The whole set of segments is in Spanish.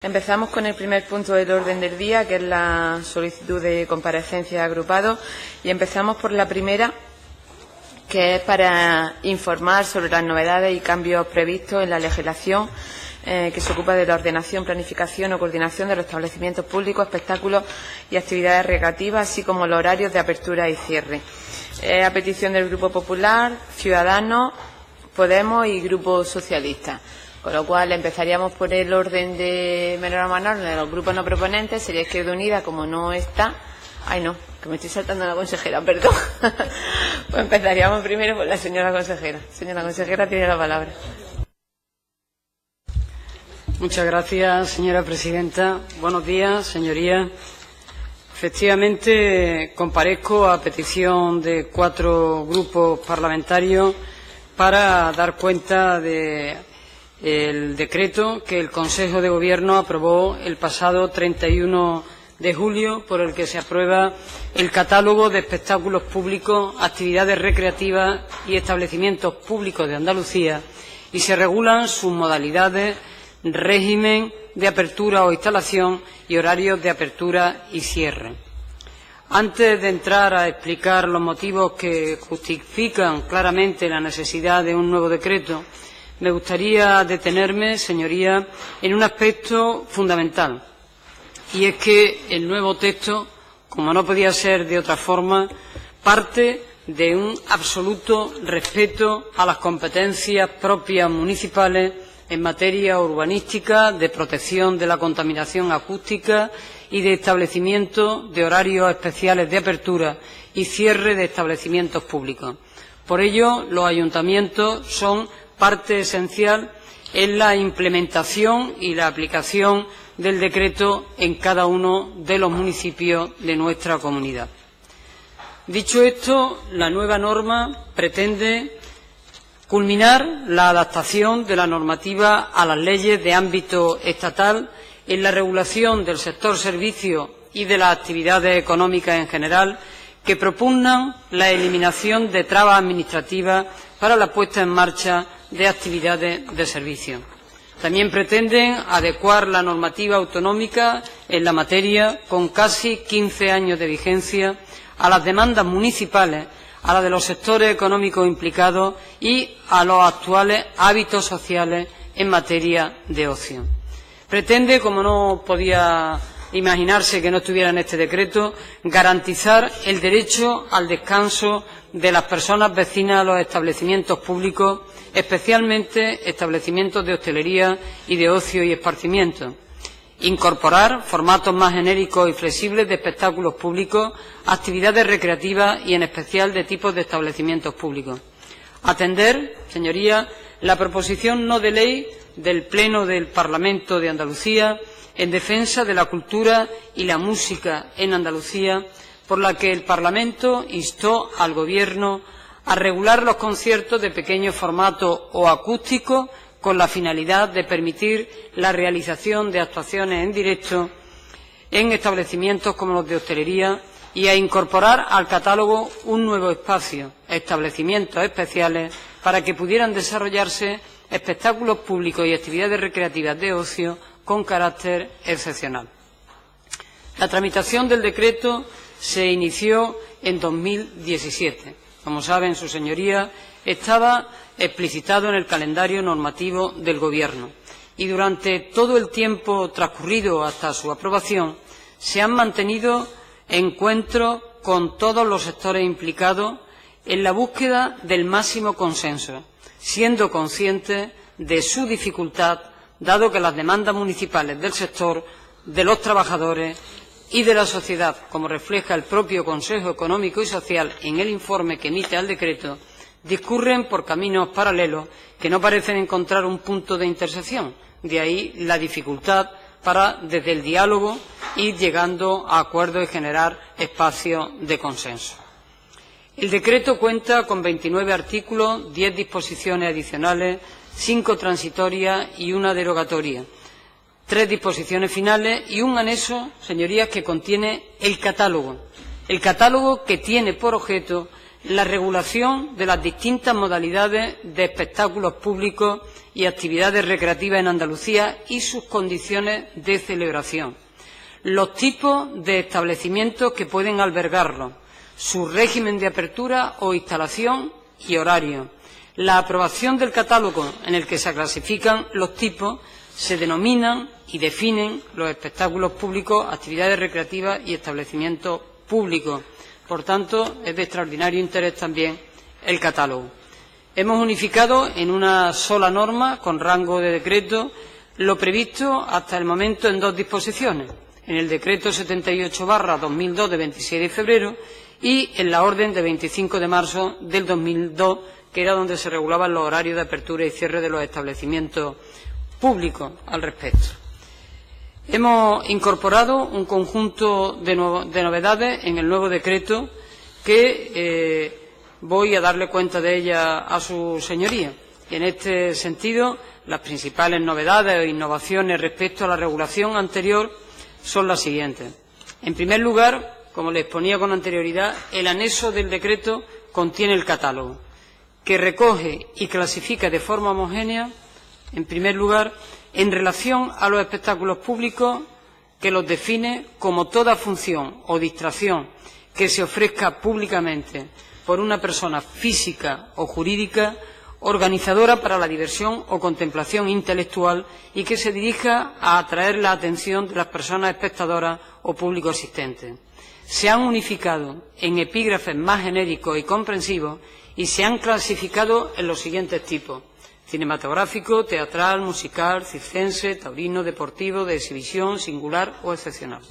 Empezamos con el primer punto del orden del día, que es la solicitud de comparecencia agrupado, y empezamos por la primera, que es para informar sobre las novedades y cambios previstos en la legislación que se ocupa de la ordenación, planificación o coordinación de los establecimientos públicos, espectáculos y actividades recreativas, así como los horarios de apertura y cierre. A petición del Grupo Popular, Ciudadanos, Podemos y Grupo Socialista. Con lo cual empezaríamos por el orden de menor a mayor de los grupos no proponentes. Sería Izquierda Unida, como no está. Ay, no, que me estoy saltando a la consejera, perdón. Pues empezaríamos primero por la señora consejera. Señora consejera, tiene la palabra. Muchas gracias, señora presidenta. Buenos días, señorías. Efectivamente, comparezco a petición de 4 grupos parlamentarios para dar cuenta de el decreto que el Consejo de Gobierno aprobó el pasado 31 de julio, por el que se aprueba el catálogo de espectáculos públicos, actividades recreativas y establecimientos públicos de Andalucía, y se regulan sus modalidades, régimen de apertura o instalación y horarios de apertura y cierre. Antes de entrar a explicar los motivos que justifican claramente la necesidad de un nuevo decreto, me gustaría detenerme, señorías, en un aspecto fundamental, y es que el nuevo texto, como no podía ser de otra forma, parte de un absoluto respeto a las competencias propias municipales en materia urbanística, de protección de la contaminación acústica y de establecimiento de horarios especiales de apertura y cierre de establecimientos públicos. Por ello, los ayuntamientos son parte esencial en la implementación y la aplicación del decreto en cada uno de los municipios de nuestra comunidad. Dicho esto, la nueva norma pretende culminar la adaptación de la normativa a las leyes de ámbito estatal en la regulación del sector servicios y de las actividades económicas en general, que propugnan la eliminación de trabas administrativas para la puesta en marcha de actividades de servicio. También pretenden adecuar la normativa autonómica en la materia, con casi 15 años de vigencia, a las demandas municipales, a las de los sectores económicos implicados y a los actuales hábitos sociales en materia de ocio. Pretende, como no podía imaginarse que no estuviera en este decreto, garantizar el derecho al descanso de las personas vecinas a los establecimientos públicos, especialmente establecimientos de hostelería y de ocio y esparcimiento. Incorporar formatos más genéricos y flexibles de espectáculos públicos, actividades recreativas y, en especial, de tipos de establecimientos públicos. Atender, señorías, la proposición no de ley del Pleno del Parlamento de Andalucía en defensa de la cultura y la música en Andalucía, por la que el Parlamento instó al Gobierno a regular los conciertos de pequeño formato o acústicos con la finalidad de permitir la realización de actuaciones en directo en establecimientos como los de hostelería y a incorporar al catálogo un nuevo espacio, establecimientos especiales, para que pudieran desarrollarse espectáculos públicos y actividades recreativas de ocio con carácter excepcional. La tramitación del decreto se inició en 2017. Como saben sus señorías, estaba explicitado en el calendario normativo del Gobierno, y durante todo el tiempo transcurrido hasta su aprobación se han mantenido encuentros con todos los sectores implicados en la búsqueda del máximo consenso, siendo conscientes de su dificultad, dado que las demandas municipales del sector, de los trabajadores y de la sociedad, como refleja el propio Consejo Económico y Social en el informe que emite al decreto, discurren por caminos paralelos que no parecen encontrar un punto de intersección. De ahí la dificultad para, desde el diálogo, ir llegando a acuerdos y generar espacios de consenso. El decreto cuenta con 29 artículos, 10 disposiciones adicionales, 5 transitorias y 1 derogatoria, 3 disposiciones finales y un anexo, señorías, que contiene el catálogo que tiene por objeto la regulación de las distintas modalidades de espectáculos públicos y actividades recreativas en Andalucía y sus condiciones de celebración, los tipos de establecimientos que pueden albergarlos, su régimen de apertura o instalación y horario. La aprobación del catálogo en el que se clasifican los tipos, se denominan y definen los espectáculos públicos, actividades recreativas y establecimientos públicos. Por tanto, es de extraordinario interés también el catálogo. Hemos unificado en una sola norma, con rango de decreto, lo previsto hasta el momento en dos disposiciones, en el Decreto 78/2002 de 26 de febrero y en la Orden de 25 de marzo del 2002, que era donde se regulaban los horarios de apertura y cierre de los establecimientos públicos al respecto. Hemos incorporado un conjunto de novedades en el nuevo decreto que voy a darle cuenta de ellas a su señoría. Y en este sentido, las principales novedades o innovaciones respecto a la regulación anterior son las siguientes. En primer lugar, como les exponía con anterioridad, el anexo del decreto contiene el catálogo, que recoge y clasifica de forma homogénea, en primer lugar, en relación a los espectáculos públicos, que los define como toda función o distracción que se ofrezca públicamente por una persona física o jurídica organizadora para la diversión o contemplación intelectual y que se dirija a atraer la atención de las personas espectadoras o público asistentes. Se han unificado en epígrafes más genéricos y comprensivos y se han clasificado en los siguientes tipos: cinematográfico, teatral, musical, circense, taurino, deportivo, de exhibición, singular o excepcional.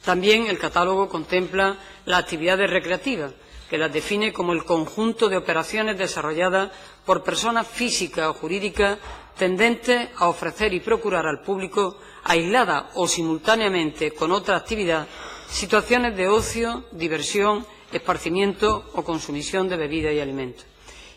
También el catálogo contempla las actividades recreativas, que las define como el conjunto de operaciones desarrolladas por personas físicas o jurídicas tendentes a ofrecer y procurar al público, aislada o simultáneamente con otra actividad, situaciones de ocio, diversión, esparcimiento o consumición de bebidas y alimentos.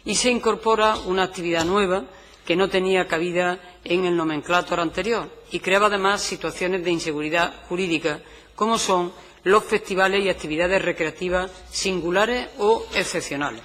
Y se incorpora una actividad nueva que no tenía cabida en el nomenclátor anterior y creaba además situaciones de inseguridad jurídica, como son los festivales y actividades recreativas singulares o excepcionales.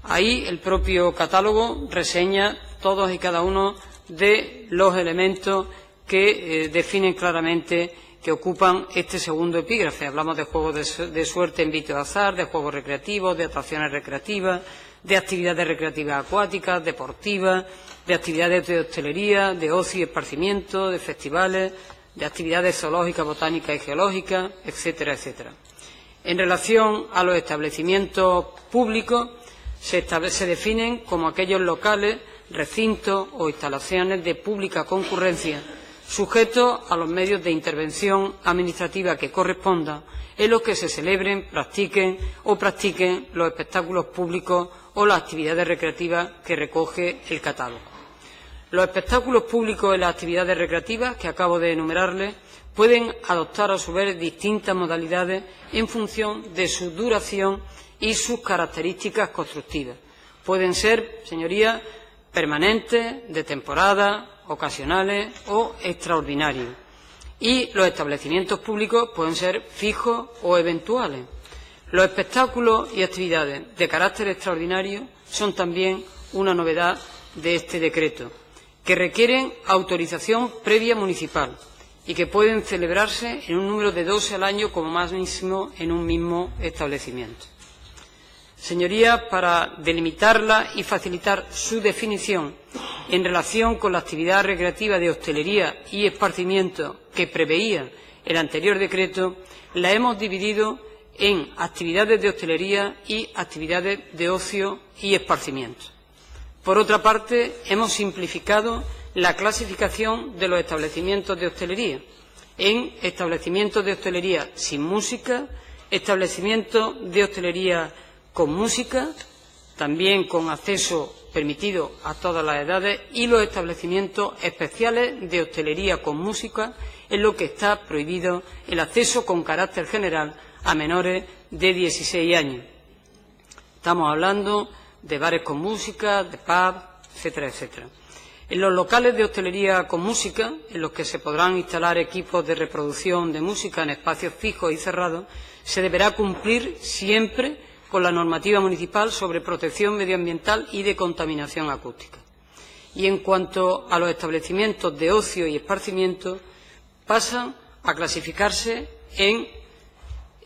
Ahí el propio catálogo reseña todos y cada uno de los elementos que definen claramente que ocupan este segundo epígrafe. Hablamos de juegos de suerte en vito de azar, de juegos recreativos, de atracciones recreativas, de actividades recreativas acuáticas, deportivas, de actividades de hostelería, de ocio y esparcimiento, de festivales, de actividades zoológicas, botánicas y geológicas, etcétera, etcétera. En relación a los establecimientos públicos, se definen como aquellos locales, recintos o instalaciones de pública concurrencia, sujetos a los medios de intervención administrativa que correspondan, en los que se celebren, practiquen los espectáculos públicos o las actividades recreativas que recoge el catálogo. Los espectáculos públicos y las actividades recreativas que acabo de enumerarles pueden adoptar a su vez distintas modalidades en función de su duración y sus características constructivas. Pueden ser, señorías, permanentes, de temporada, ocasionales o extraordinarios. Y los establecimientos públicos pueden ser fijos o eventuales. Los espectáculos y actividades de carácter extraordinario son también una novedad de este decreto, que requieren autorización previa municipal y que pueden celebrarse en un número de 12 al año como máximo en un mismo establecimiento. Señorías, para delimitarla y facilitar su definición en relación con la actividad recreativa de hostelería y esparcimiento que preveía el anterior decreto, la hemos dividido en actividades de hostelería y actividades de ocio y esparcimiento. Por otra parte, hemos simplificado la clasificación de los establecimientos de hostelería en establecimientos de hostelería sin música, establecimientos de hostelería con música, también con acceso permitido a todas las edades, y los establecimientos especiales de hostelería con música, en lo que está prohibido el acceso con carácter general a menores de 16 años. Estamos hablando de bares con música, de pubs, etcétera, etcétera. En los locales de hostelería con música, en los que se podrán instalar equipos de reproducción de música en espacios fijos y cerrados, se deberá cumplir siempre con la normativa municipal sobre protección medioambiental y de contaminación acústica. Y en cuanto a los establecimientos de ocio y esparcimiento, pasan a clasificarse en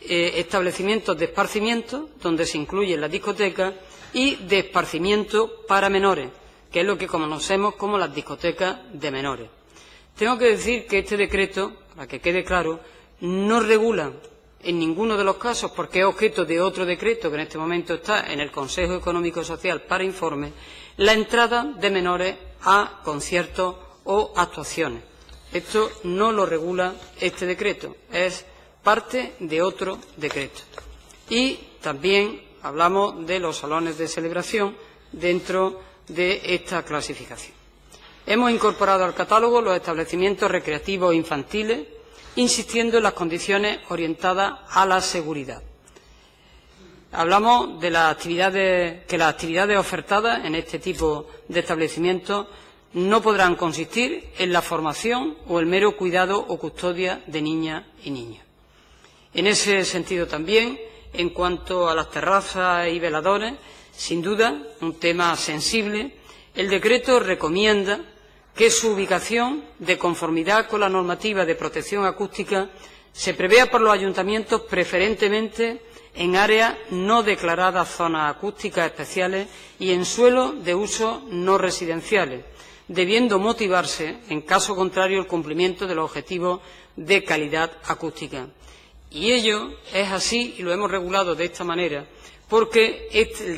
establecimientos de esparcimiento, donde se incluyen las discotecas, y de esparcimiento para menores, que es lo que conocemos como las discotecas de menores. Tengo que decir que este decreto, para que quede claro, no regula en ninguno de los casos, porque es objeto de otro decreto que en este momento está en el Consejo Económico y Social para informe, la entrada de menores a conciertos o actuaciones. Esto no lo regula este decreto, es parte de otro decreto. Y también hablamos de los salones de celebración dentro de esta clasificación. Hemos incorporado al catálogo los establecimientos recreativos infantiles, insistiendo en las condiciones orientadas a la seguridad. Hablamos de las actividades ofertadas en este tipo de establecimientos no podrán consistir en la formación o el mero cuidado o custodia de niñas y niños. En ese sentido también, en cuanto a las terrazas y veladores, sin duda, un tema sensible, el decreto recomienda que su ubicación, de conformidad con la normativa de protección acústica, se prevea por los ayuntamientos preferentemente en áreas no declaradas zonas acústicas especiales y en suelos de uso no residenciales, debiendo motivarse, en caso contrario, el cumplimiento de los objetivos de calidad acústica. Y ello es así, y lo hemos regulado de esta manera, porque este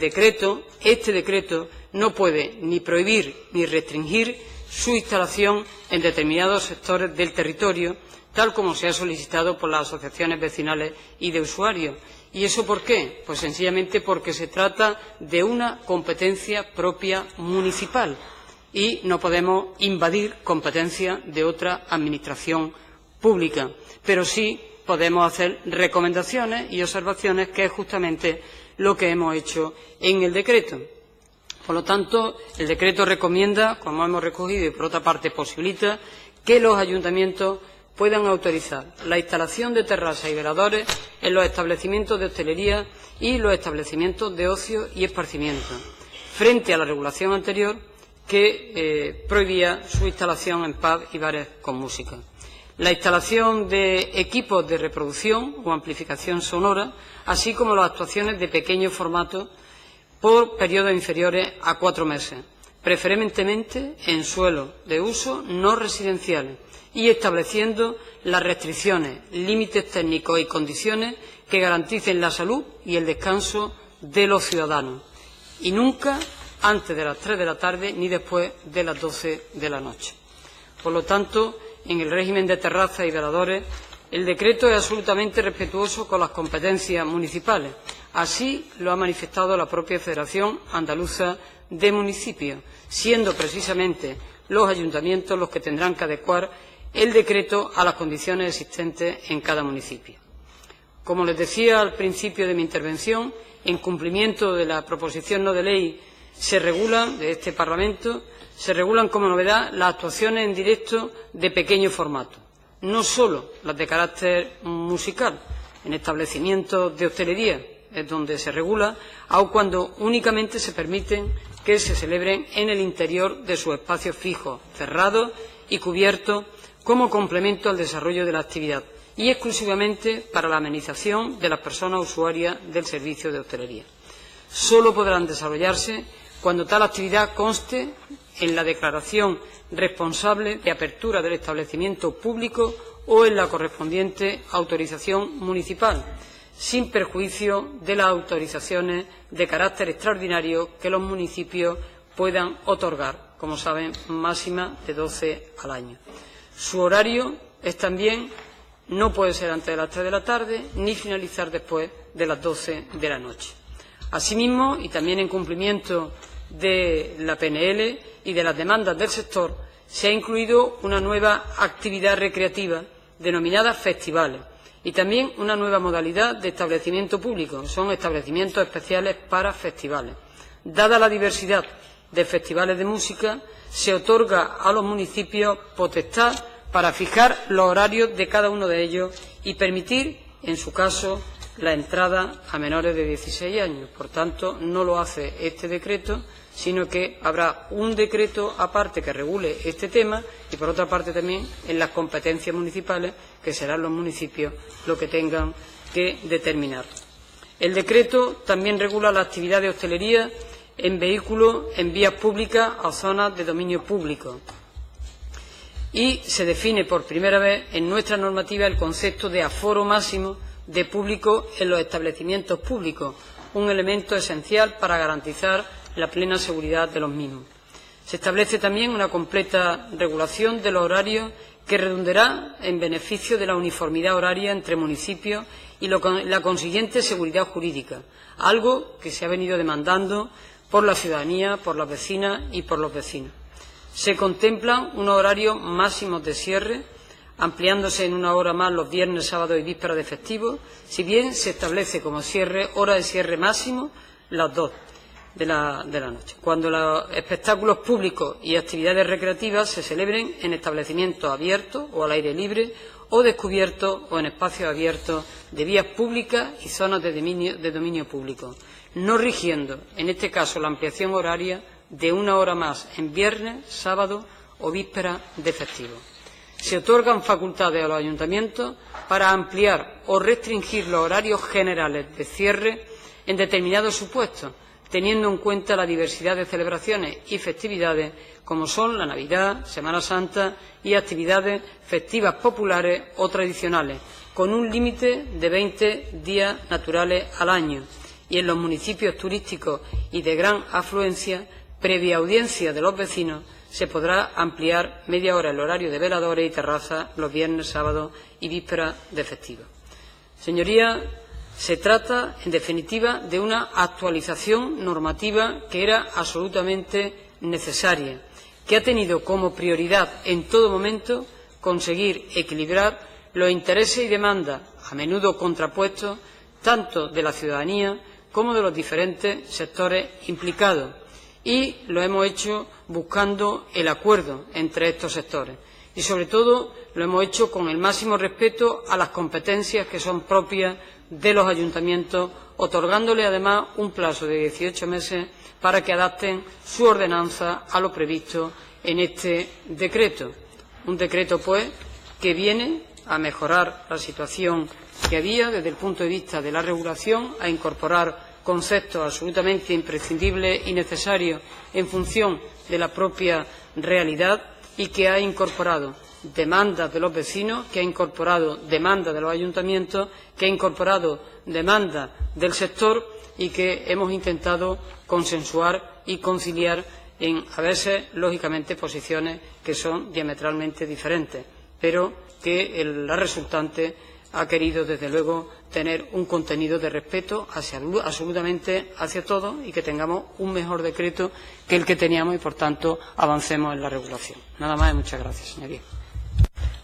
decreto no puede ni prohibir ni restringir su instalación en determinados sectores del territorio, tal como se ha solicitado por las asociaciones vecinales y de usuarios. ¿Y eso por qué? Pues sencillamente porque se trata de una competencia propia municipal y no podemos invadir competencia de otra administración pública, pero sí podemos hacer recomendaciones y observaciones, que es justamente lo que hemos hecho en el decreto. Por lo tanto, el decreto recomienda, como hemos recogido, y por otra parte posibilita, que los ayuntamientos puedan autorizar la instalación de terrazas y veladores en los establecimientos de hostelería y los establecimientos de ocio y esparcimiento, frente a la regulación anterior que prohibía su instalación en pubs y bares con música. La instalación de equipos de reproducción o amplificación sonora, así como las actuaciones de pequeño formato por periodos inferiores a 4 meses, preferentemente en suelos de uso no residenciales, y estableciendo las restricciones, límites técnicos y condiciones que garanticen la salud y el descanso de los ciudadanos, y nunca antes de las 3 de la tarde ni después de las 12 de la noche. Por lo tanto, en el régimen de terrazas y veladores, el decreto es absolutamente respetuoso con las competencias municipales. Así lo ha manifestado la propia Federación Andaluza de Municipios, siendo precisamente los ayuntamientos los que tendrán que adecuar el decreto a las condiciones existentes en cada municipio. Como les decía al principio de mi intervención, en cumplimiento de la proposición no de ley de este Parlamento, se regulan como novedad las actuaciones en directo de pequeño formato, no solo las de carácter musical, en establecimientos de hostelería, es donde se regula, aun cuando únicamente se permiten que se celebren en el interior de sus espacios fijos, cerrados y cubiertos, como complemento al desarrollo de la actividad y exclusivamente para la amenización de las personas usuarias del servicio de hostelería. Solo podrán desarrollarse cuando tal actividad conste en la declaración responsable de apertura del establecimiento público o en la correspondiente autorización municipal, sin perjuicio de las autorizaciones de carácter extraordinario que los municipios puedan otorgar, como saben, máxima de 12 al año. Su horario es también, no puede ser antes de las 3 de la tarde ni finalizar después de las 12 de la noche. Asimismo, y también en cumplimiento de la PNL y de las demandas del sector, se ha incluido una nueva actividad recreativa denominada festivales y también una nueva modalidad de establecimiento público, son establecimientos especiales para festivales. Dada la diversidad de festivales de música, se otorga a los municipios potestad para fijar los horarios de cada uno de ellos y permitir, en su caso, la entrada a menores de 16 años. Por tanto, no lo hace este decreto, sino que habrá un decreto aparte que regule este tema y, por otra parte, también en las competencias municipales, que serán los municipios los que tengan que determinar. El decreto también regula la actividad de hostelería en vehículos en vías públicas o zonas de dominio público. Y se define por primera vez en nuestra normativa el concepto de aforo máximo de público en los establecimientos públicos, un elemento esencial para garantizar la plena seguridad de los mismos. Se establece también una completa regulación de los horarios que redundará en beneficio de la uniformidad horaria entre municipios y la consiguiente seguridad jurídica, algo que se ha venido demandando por la ciudadanía, por las vecinas y por los vecinos. Se contemplan unos horarios máximos de cierre, ampliándose en una hora más los viernes, sábados y vísperas de festivo, si bien se establece como hora de cierre máximo las 2 de la noche, cuando los espectáculos públicos y actividades recreativas se celebren en establecimientos abiertos o al aire libre o descubiertos o en espacios abiertos de vías públicas y zonas de dominio público, no rigiendo, en este caso, la ampliación horaria de una hora más en viernes, sábado o víspera de festivo. Se otorgan facultades a los ayuntamientos para ampliar o restringir los horarios generales de cierre en determinados supuestos, teniendo en cuenta la diversidad de celebraciones y festividades como son la Navidad, Semana Santa y actividades festivas populares o tradicionales, con un límite de 20 días naturales al año, y en los municipios turísticos y de gran afluencia, previa audiencia de los vecinos, se podrá ampliar media hora el horario de veladores y terrazas los viernes, sábados y vísperas de festivo. Señorías, se trata, en definitiva, de una actualización normativa que era absolutamente necesaria, que ha tenido como prioridad en todo momento conseguir equilibrar los intereses y demandas, a menudo contrapuestos, tanto de la ciudadanía como de los diferentes sectores implicados, y lo hemos hecho buscando el acuerdo entre estos sectores y, sobre todo, lo hemos hecho con el máximo respeto a las competencias que son propias de los ayuntamientos, otorgándole además un plazo de 18 meses para que adapten su ordenanza a lo previsto en este decreto. Un decreto, pues, que viene a mejorar la situación que había desde el punto de vista de la regulación, a incorporar conceptos absolutamente imprescindibles y necesarios en función de la propia realidad y que ha incorporado demandas de los vecinos, que ha incorporado demandas de los ayuntamientos, que ha incorporado demandas del sector y que hemos intentado consensuar y conciliar en, a veces, lógicamente, posiciones que son diametralmente diferentes, pero que la resultante ha querido, desde luego, tener un contenido de respeto absolutamente hacia todos y que tengamos un mejor decreto que el que teníamos y, por tanto, avancemos en la regulación. Nada más y muchas gracias, señoría.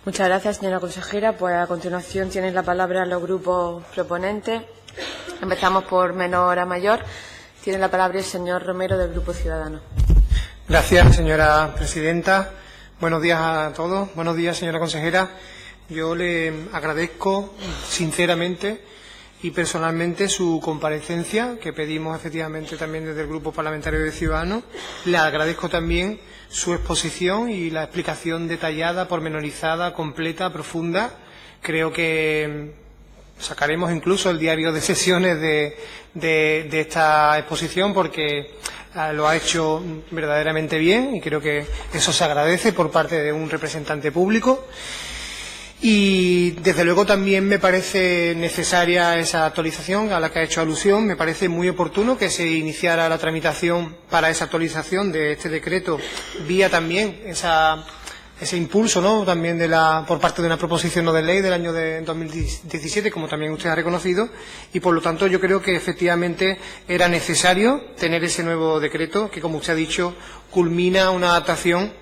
Muchas gracias, señora consejera. Pues a continuación tienen la palabra los grupos proponentes. Empezamos por menor a mayor. Tiene la palabra el señor Romero, del Grupo Ciudadanos. Gracias, señora presidenta. Buenos días a todos. Buenos días, señora consejera. Yo le agradezco sinceramente y personalmente su comparecencia, que pedimos efectivamente también desde el Grupo Parlamentario de Ciudadanos. Le agradezco también su exposición y la explicación detallada, pormenorizada, completa, profunda. Creo que sacaremos incluso el diario de sesiones de esta exposición, porque lo ha hecho verdaderamente bien y creo que eso se agradece por parte de un representante público. Y, desde luego, también me parece necesaria esa actualización a la que ha hecho alusión. Me parece muy oportuno que se iniciara la tramitación para esa actualización de este decreto, vía también ese impulso, ¿no?, también por parte de una proposición no de ley del año 2017, como también usted ha reconocido, y, por lo tanto, yo creo que efectivamente era necesario tener ese nuevo decreto que, como usted ha dicho, culmina una adaptación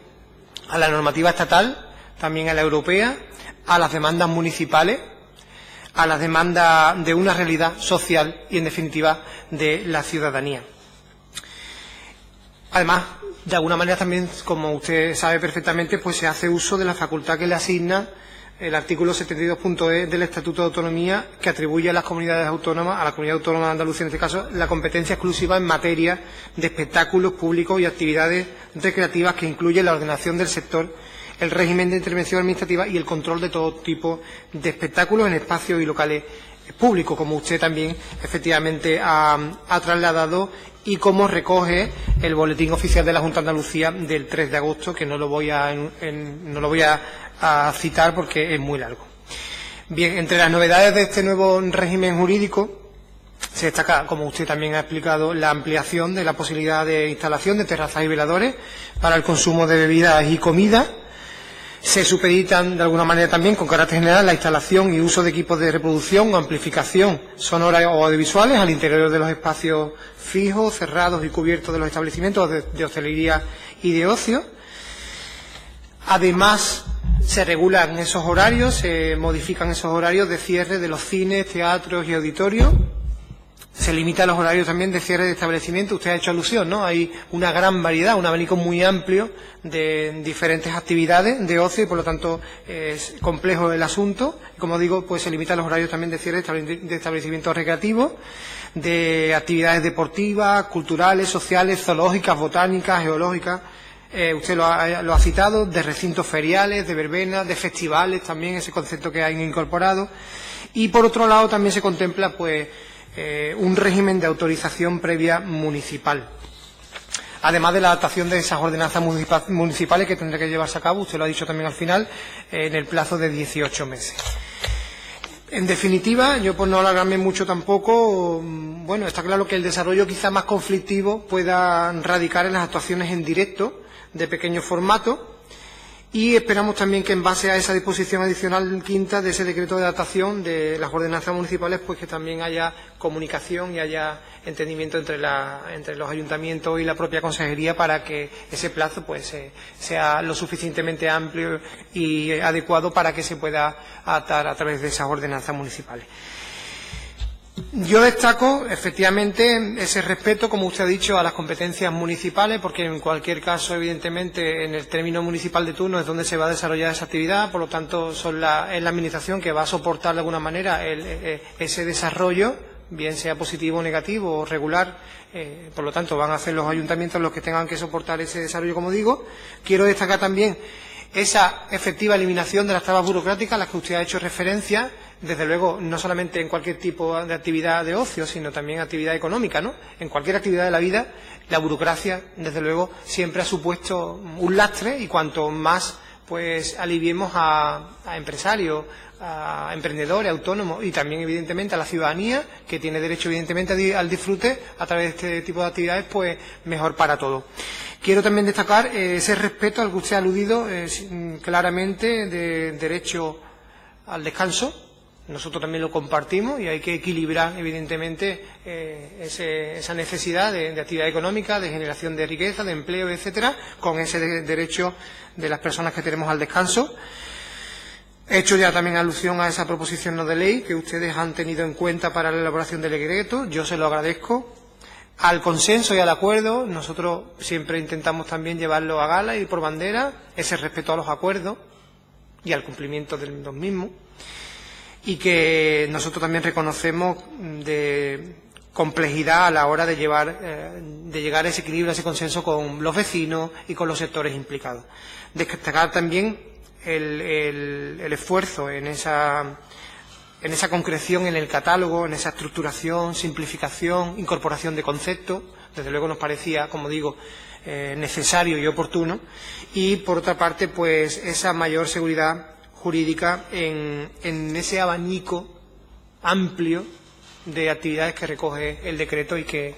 a la normativa estatal, también a la europea, a las demandas municipales, a las demandas de una realidad social y, en definitiva, de la ciudadanía. Además, de alguna manera también, como usted sabe perfectamente, pues se hace uso de la facultad que le asigna el artículo 72.e del Estatuto de Autonomía, que atribuye a las comunidades autónomas, a la Comunidad Autónoma de Andalucía en este caso, la competencia exclusiva en materia de espectáculos públicos y actividades recreativas que incluyen la ordenación del sector, el régimen de intervención administrativa y el control de todo tipo de espectáculos en espacios y locales públicos, como usted también efectivamente ha trasladado y como recoge el Boletín Oficial de la Junta de Andalucía del 3 de agosto, que no lo voy a citar porque es muy largo. Bien, entre las novedades de este nuevo régimen jurídico se destaca, como usted también ha explicado, la ampliación de la posibilidad de instalación de terrazas y veladores para el consumo de bebidas y comida. Se supeditan de alguna manera también, con carácter general, la instalación y uso de equipos de reproducción o amplificación sonora o audiovisuales al interior de los espacios fijos, cerrados y cubiertos de los establecimientos de hostelería y de ocio. Además, se regulan esos horarios, se modifican esos horarios de cierre de los cines, teatros y auditorios. Se limitan los horarios también de cierre de establecimientos. Usted ha hecho alusión, ¿no? Hay una gran variedad, un abanico muy amplio de diferentes actividades de ocio y, por lo tanto, es complejo el asunto. Como digo, pues se limitan los horarios también de cierre de establecimientos recreativos, de actividades deportivas, culturales, sociales, zoológicas, botánicas, geológicas. Usted lo ha citado, de recintos feriales, de verbenas, de festivales también, ese concepto que hay incorporado. Y, por otro lado, también se contempla, pues, un régimen de autorización previa municipal, además de la adaptación de esas ordenanzas municipales que tendrá que llevarse a cabo, usted lo ha dicho también al final, en el plazo de 18 meses. En definitiva, yo por no alargarme mucho tampoco, bueno, está claro que el desarrollo quizá más conflictivo pueda radicar en las actuaciones en directo de pequeño formato. Y esperamos también que en base a esa disposición adicional quinta de ese decreto de adaptación de las ordenanzas municipales, pues que también haya comunicación y haya entendimiento entre los ayuntamientos y la propia consejería para que ese plazo pues sea lo suficientemente amplio y adecuado para que se pueda adaptar a través de esas ordenanzas municipales. Yo destaco, efectivamente, ese respeto, como usted ha dicho, a las competencias municipales, porque en cualquier caso, evidentemente, en el término municipal de turno es donde se va a desarrollar esa actividad, por lo tanto, es la Administración que va a soportar de alguna manera ese desarrollo, bien sea positivo o negativo o regular, por lo tanto, van a ser los ayuntamientos los que tengan que soportar ese desarrollo, como digo. Quiero destacar también esa efectiva eliminación de las trabas burocráticas a las que usted ha hecho referencia, desde luego, no solamente en cualquier tipo de actividad de ocio, sino también actividad económica, ¿no? En cualquier actividad de la vida, la burocracia, desde luego, siempre ha supuesto un lastre y cuanto más pues aliviemos a empresarios, a emprendedores, autónomos y también, evidentemente, a la ciudadanía, que tiene derecho, evidentemente, al disfrute a través de este tipo de actividades, pues mejor para todos. Quiero también destacar ese respeto al que usted ha aludido claramente de derecho al descanso. Nosotros también lo compartimos y hay que equilibrar, evidentemente, esa necesidad de actividad económica, de generación de riqueza, de empleo, etcétera, con ese derecho de las personas que tenemos al descanso. He hecho ya también alusión a esa proposición no de ley que ustedes han tenido en cuenta para la elaboración del decreto. Yo se lo agradezco. Al consenso y al acuerdo, nosotros siempre intentamos también llevarlo a gala y por bandera, ese respeto a los acuerdos y al cumplimiento de los mismos. Y que nosotros también reconocemos de complejidad a la hora de llegar a ese equilibrio, a ese consenso con los vecinos y con los sectores implicados. Destacar también el esfuerzo en esa concreción en el catálogo, en esa estructuración, simplificación, incorporación de conceptos. Desde luego nos parecía, como digo, necesario y oportuno. Y, por otra parte, pues esa mayor seguridad jurídica en ese abanico amplio de actividades que recoge el decreto y que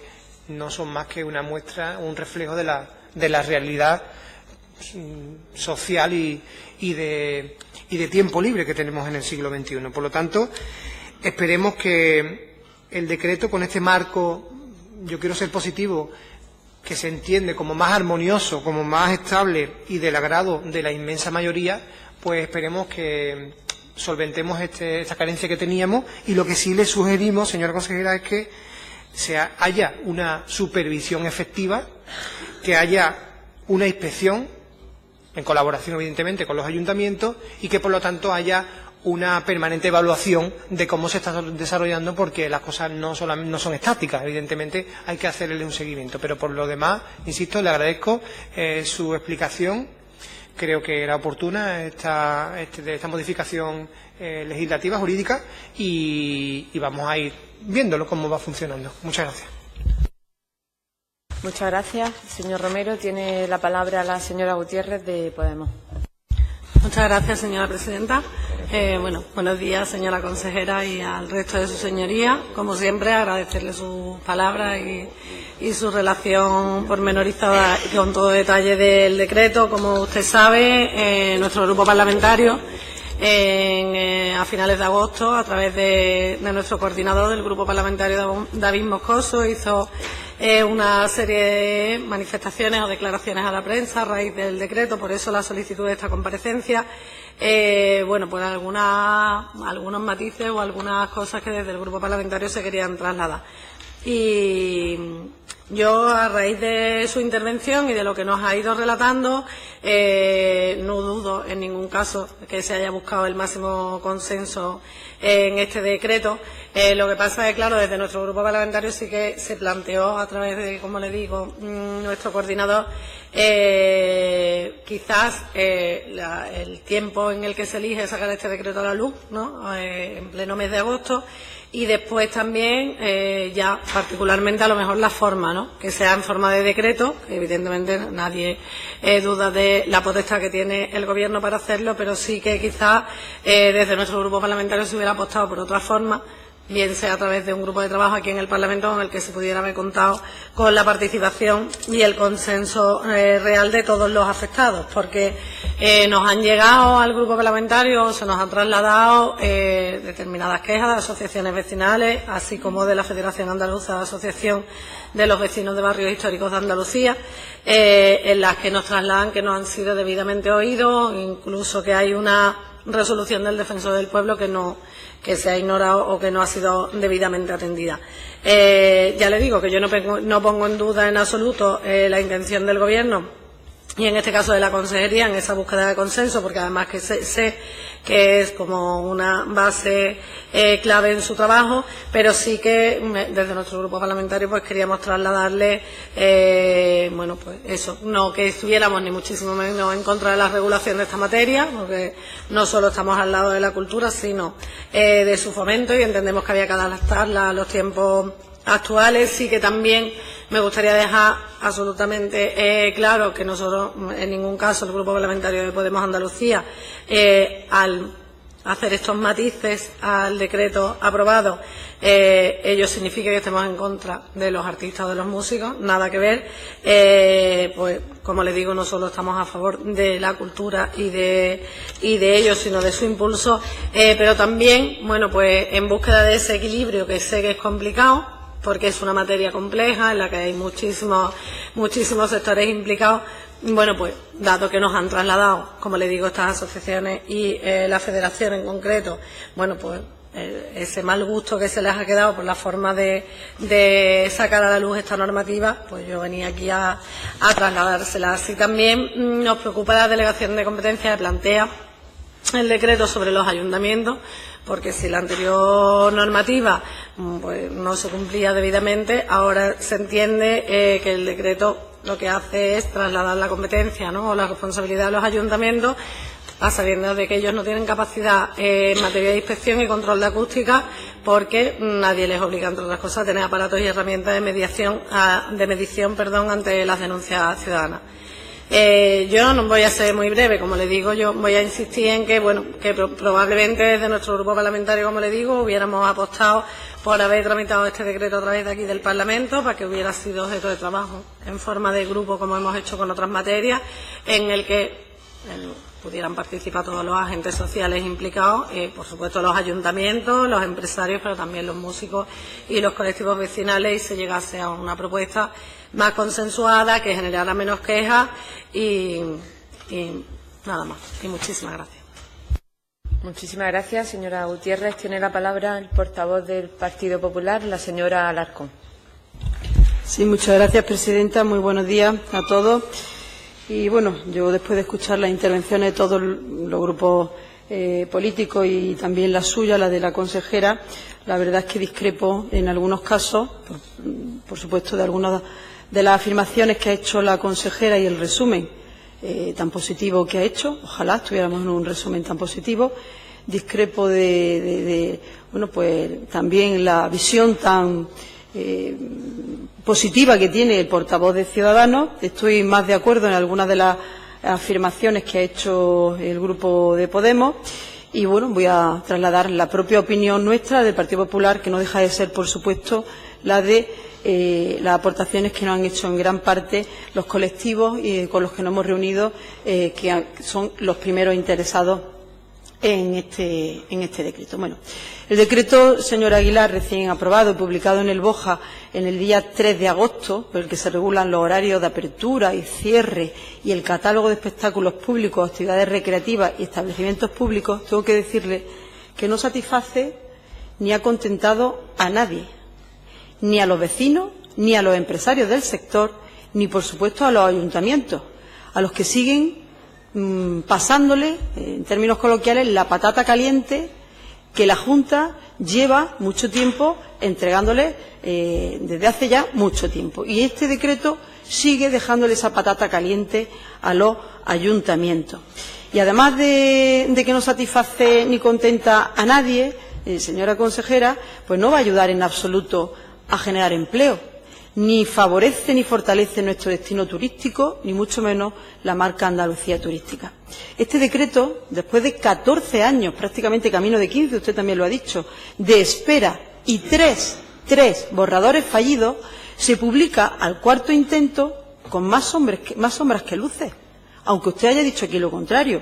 no son más que una muestra, un reflejo de la realidad social y de tiempo libre que tenemos en el siglo XXI. Por lo tanto, esperemos que el decreto, con este marco, yo quiero ser positivo, que se entiende como más armonioso, como más estable y del agrado de la inmensa mayoría, pues esperemos que solventemos esta carencia que teníamos y lo que sí le sugerimos, señora consejera, es que haya una supervisión efectiva que haya una inspección, en colaboración evidentemente con los ayuntamientos, y que por lo tanto haya una permanente evaluación de cómo se está desarrollando, porque las cosas no son estáticas, evidentemente hay que hacerle un seguimiento. Pero por lo demás, insisto, le agradezco su explicación. Creo que era oportuna esta modificación legislativa, jurídica, y vamos a ir viéndolo cómo va funcionando. Muchas gracias. Muchas gracias, señor Romero. Tiene la palabra la señora Gutiérrez, de Podemos. Muchas gracias, señora presidenta. Buenos días, señora consejera, y al resto de su señoría. Como siempre, agradecerle sus palabras y su relación pormenorizada y con todo detalle del decreto. Como usted sabe, nuestro grupo parlamentario, a finales de agosto, a través de nuestro coordinador del grupo parlamentario, David Moscoso, hizo una serie de manifestaciones o declaraciones a la prensa a raíz del decreto. Por eso la solicitud de esta comparecencia. Por algunos matices o algunas cosas que desde el grupo parlamentario se querían trasladar. Y yo, a raíz de su intervención y de lo que nos ha ido relatando, no dudo en ningún caso que se haya buscado el máximo consenso en este decreto. Lo que pasa es que, claro, desde nuestro grupo parlamentario sí que se planteó, a través de, como le digo, nuestro coordinador, quizás el tiempo en el que se elige sacar este decreto a la luz, ¿no?, en pleno mes de agosto, y después también ya particularmente a lo mejor la forma, ¿no?, que sea en forma de decreto. Evidentemente nadie duda de la potestad que tiene el Gobierno para hacerlo, pero sí que quizás desde nuestro grupo parlamentario se hubiera apostado por otra forma, bien sea a través de un grupo de trabajo aquí en el Parlamento en el que se pudiera haber contado con la participación y el consenso real de todos los afectados, porque nos han llegado al grupo parlamentario, se nos han trasladado determinadas quejas de asociaciones vecinales, así como de la Federación Andaluza de Asociación de los Vecinos de Barrios Históricos de Andalucía, en las que nos trasladan que no han sido debidamente oídos, incluso que hay una resolución del Defensor del Pueblo que se ha ignorado o que no ha sido debidamente atendida. Ya le digo que yo no pongo en duda en absoluto la intención del Gobierno, y en este caso de la Consejería, en esa búsqueda de consenso, porque además que sé que es como una base clave en su trabajo, pero sí que desde nuestro grupo parlamentario pues queríamos trasladarle, no que estuviéramos ni muchísimo menos en contra de la regulación de esta materia, porque no solo estamos al lado de la cultura, sino de su fomento, y entendemos que había que adaptarla a los tiempos actuales. Sí que también me gustaría dejar absolutamente claro que nosotros, en ningún caso, el Grupo Parlamentario de Podemos Andalucía, al hacer estos matices al decreto aprobado, ello significa que estemos en contra de los artistas o de los músicos, nada que ver. Pues, como les digo, no solo estamos a favor de la cultura y de ellos, sino de su impulso, pero también, en búsqueda de ese equilibrio, que sé que es complicado, porque es una materia compleja en la que hay muchísimos sectores implicados. Dado que nos han trasladado, como le digo, estas asociaciones y la federación en concreto, ese mal gusto que se les ha quedado por la forma de sacar a la luz esta normativa, pues yo venía aquí a trasladársela. Así también nos preocupa la delegación de competencia que plantea el decreto sobre los ayuntamientos, porque si la anterior normativa no se cumplía debidamente, ahora se entiende que el decreto lo que hace es trasladar la competencia, ¿no?, o la responsabilidad de los ayuntamientos, a sabiendas de que ellos no tienen capacidad en materia de inspección y control de acústica, porque nadie les obliga, entre otras cosas, a tener aparatos y herramientas de medición ante las denuncias ciudadanas. Yo no voy a ser muy breve, como le digo, yo voy a insistir en que probablemente desde nuestro grupo parlamentario, como le digo, hubiéramos apostado por haber tramitado este decreto a través de aquí del Parlamento, para que hubiera sido objeto de trabajo en forma de grupo, como hemos hecho con otras materias, en el que pudieran participar todos los agentes sociales implicados, por supuesto los ayuntamientos, los empresarios, pero también los músicos y los colectivos vecinales, y se llegase a una propuesta más consensuada, que generara menos quejas y nada más. Y muchísimas gracias. Muchísimas gracias, señora Gutiérrez. Tiene la palabra el portavoz del Partido Popular, la señora Alarcón. Sí, muchas gracias, presidenta. Muy buenos días a todos. Y bueno, yo después de escuchar las intervenciones de todos los grupos políticos y también la suya, la de la consejera, la verdad es que discrepo en algunos casos, por supuesto, de algunas de las afirmaciones que ha hecho la consejera y el resumen tan positivo que ha hecho. Ojalá estuviéramos en un resumen tan positivo. Discrepo bueno, pues también la visión tan positiva que tiene el portavoz de Ciudadanos. Estoy más de acuerdo en algunas de las afirmaciones que ha hecho el Grupo de Podemos y, bueno, voy a trasladar la propia opinión nuestra del Partido Popular, que no deja de ser, por supuesto, la de las aportaciones que nos han hecho en gran parte los colectivos con los que nos hemos reunido, que son los primeros interesados en este decreto. Bueno, el decreto, señora Aguilar, recién aprobado y publicado en el BOJA en el día 3 de agosto, por el que se regulan los horarios de apertura y cierre y el catálogo de espectáculos públicos, actividades recreativas y establecimientos públicos, tengo que decirle que no satisface ni ha contentado a nadie, ni a los vecinos, ni a los empresarios del sector, ni, por supuesto, a los ayuntamientos, a los que siguen pasándole, en términos coloquiales, la patata caliente que la Junta lleva mucho tiempo entregándole desde hace ya mucho tiempo. Y este decreto sigue dejándole esa patata caliente a los ayuntamientos. Y además de que no satisface ni contenta a nadie, señora consejera, pues no va a ayudar en absoluto a generar empleo, ni favorece ni fortalece nuestro destino turístico, ni mucho menos la marca Andalucía turística. Este decreto, después de 14 años, prácticamente camino de 15, usted también lo ha dicho, de espera y tres borradores fallidos, se publica al cuarto intento con más sombras que luces, aunque usted haya dicho aquí lo contrario.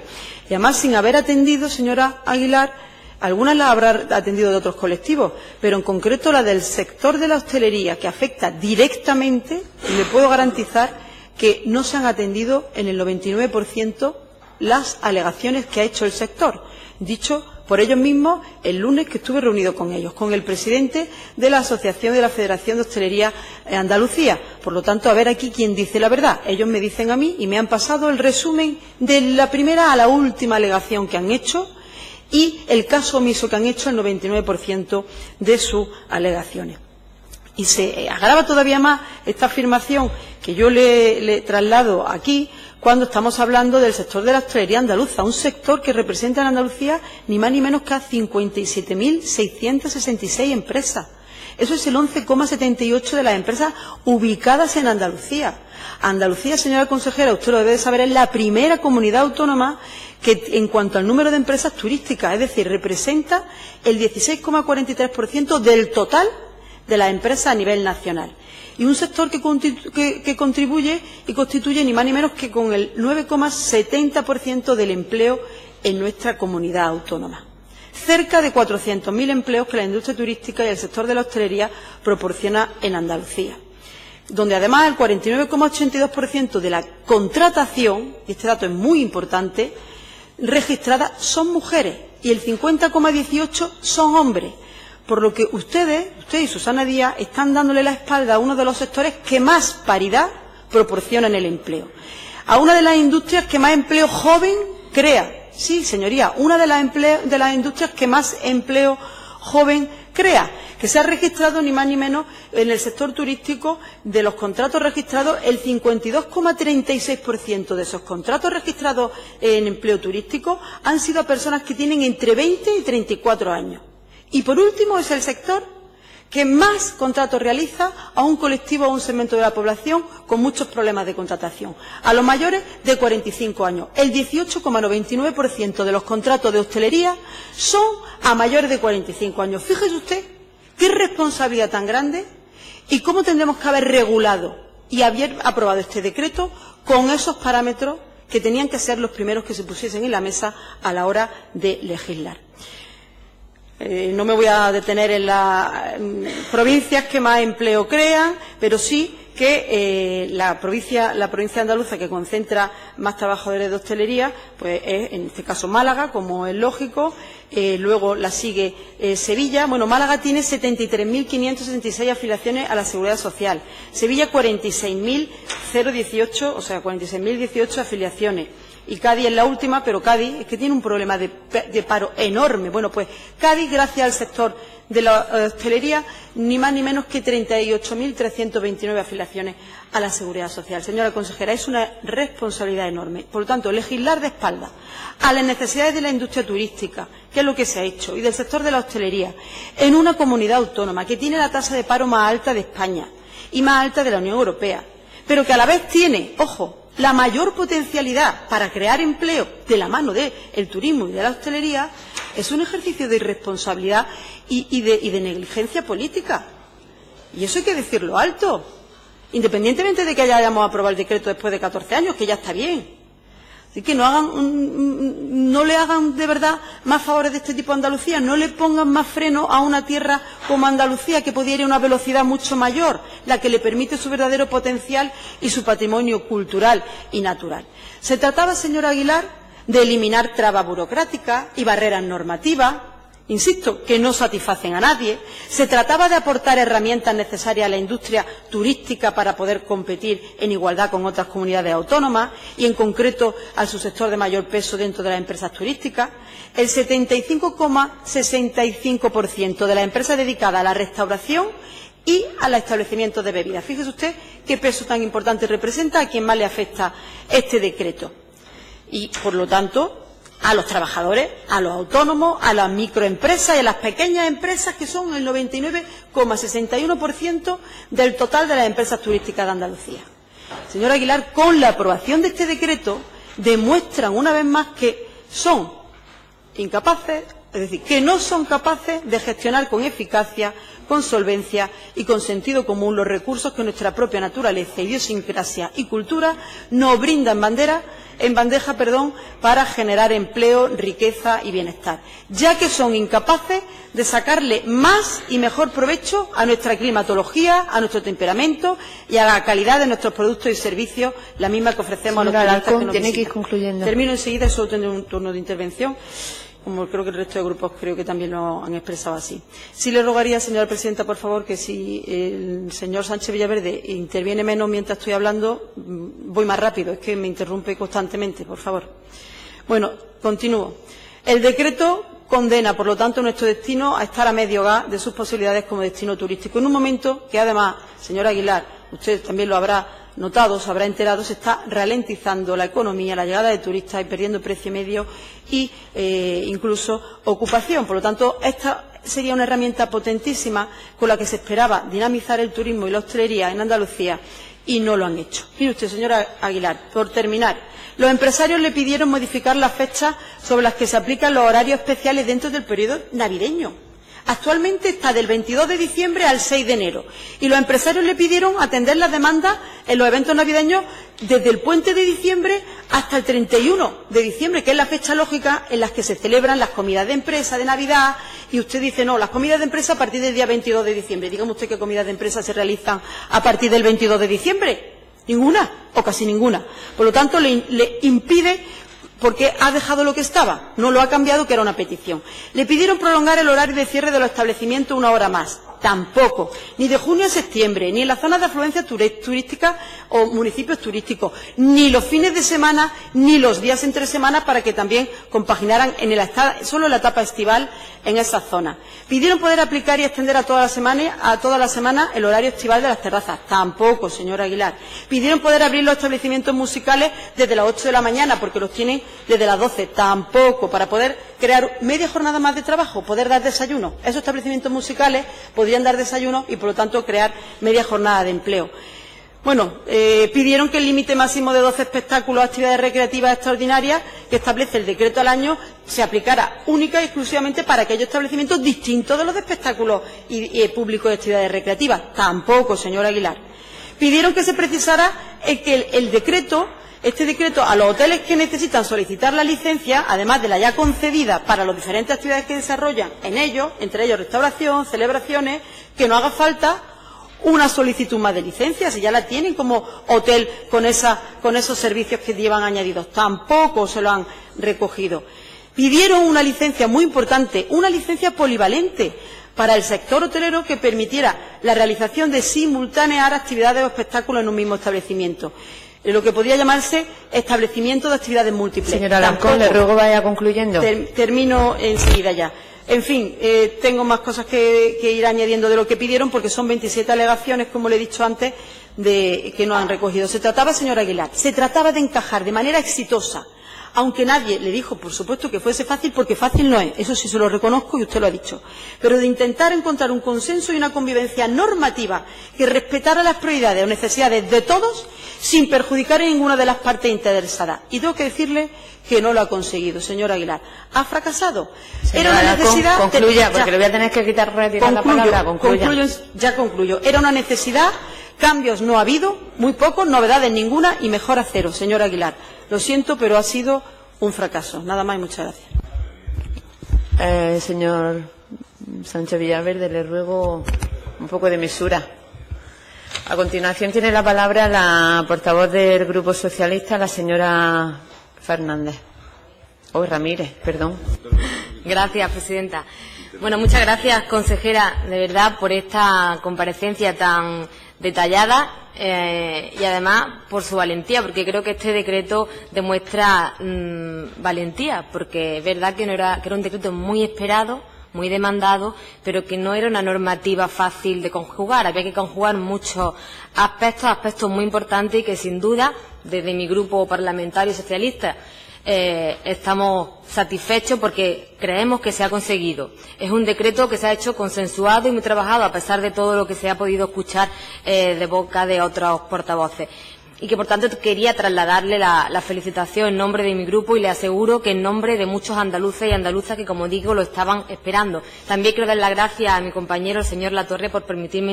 Y además sin haber atendido, señora Aguilar, algunas las habrá atendido de otros colectivos, pero en concreto la del sector de la hostelería, que afecta directamente, y le puedo garantizar que no se han atendido en el 99% las alegaciones que ha hecho el sector, dicho por ellos mismos el lunes que estuve reunido con ellos, con el presidente de la Asociación de la Federación de Hostelería Andalucía. Por lo tanto, a ver aquí quién dice la verdad. Ellos me dicen a mí y me han pasado el resumen de la primera a la última alegación que han hecho y el caso omiso que han hecho el 99% de sus alegaciones. Y se agrava todavía más esta afirmación que yo le traslado aquí cuando estamos hablando del sector de la hostelería andaluza, un sector que representa en Andalucía ni más ni menos que a 57.666 empresas. Eso es el 11,78% de las empresas ubicadas en Andalucía. Andalucía, señora consejera, usted lo debe de saber, es la primera comunidad autónoma que, en cuanto al número de empresas turísticas, es decir, representa el 16,43% del total de las empresas a nivel nacional. Y un sector que contribuye y constituye ni más ni menos que con el 9,70% del empleo en nuestra comunidad autónoma. Cerca de 400.000 empleos que la industria turística y el sector de la hostelería proporciona en Andalucía, donde además el 49,82% de la contratación, y este dato es muy importante, registrada son mujeres y el 50,18% son hombres. Por lo que usted y Susana Díaz están dándole la espalda a uno de los sectores que más paridad proporciona en el empleo, a una de las industrias que más empleo joven crea. Sí, señoría, una de las industrias que más empleo joven crea, que se ha registrado ni más ni menos en el sector turístico. De los contratos registrados, el 52,36% de esos contratos registrados en empleo turístico han sido a personas que tienen entre 20 y 34 años. Y por último es el sector que más contratos realiza a un colectivo o a un segmento de la población con muchos problemas de contratación, a los mayores de 45 años. El 18,99% de los contratos de hostelería son a mayores de 45 años. Fíjese usted qué responsabilidad tan grande y cómo tendremos que haber regulado y haber aprobado este decreto con esos parámetros que tenían que ser los primeros que se pusiesen en la mesa a la hora de legislar. No me voy a detener en las provincias que más empleo crean, pero sí que la provincia andaluza que concentra más trabajadores de hostelería, pues es en este caso Málaga, como es lógico, luego la sigue Sevilla. Bueno, Málaga tiene 73.566 afiliaciones a la Seguridad Social. Sevilla 46.018, o sea, 46.018 afiliaciones. Y Cádiz es la última, pero Cádiz es que tiene un problema de paro enorme. Bueno, pues Cádiz, gracias al sector de la hostelería, ni más ni menos que 38.329 afiliaciones a la Seguridad Social. Señora consejera, es una responsabilidad enorme. Por lo tanto, legislar de espaldas a las necesidades de la industria turística, que es lo que se ha hecho, y del sector de la hostelería, en una comunidad autónoma que tiene la tasa de paro más alta de España y más alta de la Unión Europea, pero que a la vez tiene, ojo, la mayor potencialidad para crear empleo de la mano del turismo y de la hostelería, es un ejercicio de irresponsabilidad y de negligencia política. Y eso hay que decirlo alto, independientemente de que hayamos aprobado el decreto después de 14 años, que ya está bien. Así que no le hagan de verdad más favores de este tipo a Andalucía, no le pongan más freno a una tierra como Andalucía, que podía ir a una velocidad mucho mayor, la que le permite su verdadero potencial y su patrimonio cultural y natural. Se trataba, señor Aguilar, de eliminar trabas burocráticas y barreras normativas, insisto, que no satisfacen a nadie. Se trataba de aportar herramientas necesarias a la industria turística para poder competir en igualdad con otras comunidades autónomas y, en concreto, al subsector de mayor peso dentro de las empresas turísticas. El 75,65% de las empresas dedicadas a la restauración y al establecimiento de bebidas. Fíjese usted qué peso tan importante representa a quien más le afecta este decreto. Y, por lo tanto, a los trabajadores, a los autónomos, a las microempresas y a las pequeñas empresas, que son el 99,61% del total de las empresas turísticas de Andalucía. Señor Aguilar, con la aprobación de este decreto demuestran una vez más que son incapaces, es decir, que no son capaces de gestionar con eficacia, con solvencia y con sentido común los recursos que nuestra propia naturaleza, idiosincrasia y cultura nos brindan en bandeja para generar empleo, riqueza y bienestar, ya que son incapaces de sacarle más y mejor provecho a nuestra climatología, a nuestro temperamento y a la calidad de nuestros productos y servicios, la misma que ofrecemos a los turistas que nos tiene que ir visitan. concluyendo. Termino enseguida y solo tendré un turno de intervención, como creo que el resto de grupos creo que también lo han expresado así. Sí le rogaría, señora presidenta, por favor, que si el señor Sánchez Villaverde interviene menos mientras estoy hablando, voy más rápido, es que me interrumpe constantemente, por favor. Bueno, continúo. El decreto condena, por lo tanto, nuestro destino a estar a medio gas de sus posibilidades como destino turístico, en un momento que, además, señor Aguilar, usted también lo habrá notado, se habrá enterado, se está ralentizando la economía, la llegada de turistas y perdiendo precio medio y incluso ocupación. Por lo tanto, esta sería una herramienta potentísima con la que se esperaba dinamizar el turismo y la hostelería en Andalucía y no lo han hecho. Mire usted, señora Aguilar, por terminar, los empresarios le pidieron modificar las fechas sobre las que se aplican los horarios especiales dentro del periodo navideño. Actualmente está del 22 de diciembre al 6 de enero y los empresarios le pidieron atender las demandas en los eventos navideños desde el puente de diciembre hasta el 31 de diciembre, que es la fecha lógica en la que se celebran las comidas de empresa de Navidad, y usted dice no, las comidas de empresa a partir del día 22 de diciembre. Dígame usted qué comidas de empresa se realizan a partir del 22 de diciembre. Ninguna o casi ninguna. Por lo tanto, le impide, porque ha dejado lo que estaba, no lo ha cambiado, que era una petición. Le pidieron prolongar el horario de cierre de los establecimientos una hora más. Tampoco, ni de junio a septiembre, ni en las zonas de afluencia turística o municipios turísticos, ni los fines de semana, ni los días entre semanas, para que también compaginaran solo en la etapa estival en esas zonas. Pidieron poder aplicar y extender a toda la semana el horario estival de las terrazas. Tampoco, señor Aguilar. Pidieron poder abrir los establecimientos musicales desde las 8 de la mañana, porque los tienen desde las 12. Tampoco, para poder crear media jornada más de trabajo, poder dar desayuno. Esos establecimientos musicales podrían dar desayuno y, por lo tanto, crear media jornada de empleo. Bueno, pidieron que el límite máximo de 12 espectáculos o actividades recreativas extraordinarias que establece el decreto al año se aplicara única y exclusivamente para aquellos establecimientos distintos de los de espectáculos y públicos de actividades recreativas. Tampoco, señor Aguilar. Pidieron que se precisara que este decreto a los hoteles que necesitan solicitar la licencia, además de la ya concedida para las diferentes actividades que desarrollan en ellos, entre ellos restauración, celebraciones, que no haga falta una solicitud más de licencia, si ya la tienen como hotel con esos servicios que llevan añadidos. Tampoco se lo han recogido. Pidieron una licencia muy importante, una licencia polivalente para el sector hotelero que permitiera la realización de simultáneas actividades o espectáculos en un mismo establecimiento, lo que podría llamarse establecimiento de actividades múltiples. Señora Alarcón, le ruego vaya concluyendo. Termino enseguida ya. En fin, tengo más cosas que ir añadiendo de lo que pidieron, porque son 27 alegaciones, como le he dicho antes, que no han recogido. Se trataba, señor Aguilar, de encajar de manera exitosa, aunque nadie le dijo, por supuesto, que fuese fácil, porque fácil no es, eso sí se lo reconozco y usted lo ha dicho, pero de intentar encontrar un consenso y una convivencia normativa que respetara las prioridades o necesidades de todos, sin perjudicar a ninguna de las partes interesadas. Y tengo que decirle que no lo ha conseguido, señor Aguilar. Ha fracasado. Era una necesidad... Concluya, porque le voy a tener que retirar la palabra. Concluyo. Era una necesidad, cambios no ha habido, muy pocos, novedades ninguna y mejora cero, señor Aguilar. Lo siento, pero ha sido un fracaso. Nada más y muchas gracias. Señor Sánchez Villaverde, le ruego un poco de mesura. A continuación tiene la palabra la portavoz del Grupo Socialista, la señora Fernández. Ramírez, perdón. Gracias, presidenta. Bueno, muchas gracias, consejera, de verdad, por esta comparecencia tan detallada y además por su valentía, porque creo que este decreto demuestra valentía, porque es verdad que era un decreto muy esperado, muy demandado, pero que no era una normativa fácil de conjugar. Había que conjugar muchos aspectos muy importantes y que sin duda, desde mi grupo parlamentario socialista, estamos satisfechos porque creemos que se ha conseguido. Es un decreto que se ha hecho consensuado y muy trabajado, a pesar de todo lo que se ha podido escuchar de boca de otros portavoces. Y que, por tanto, quería trasladarle la felicitación en nombre de mi grupo y le aseguro que en nombre de muchos andaluces y andaluzas que, como digo, lo estaban esperando. También quiero dar las gracias a mi compañero, el señor Latorre, por permitirme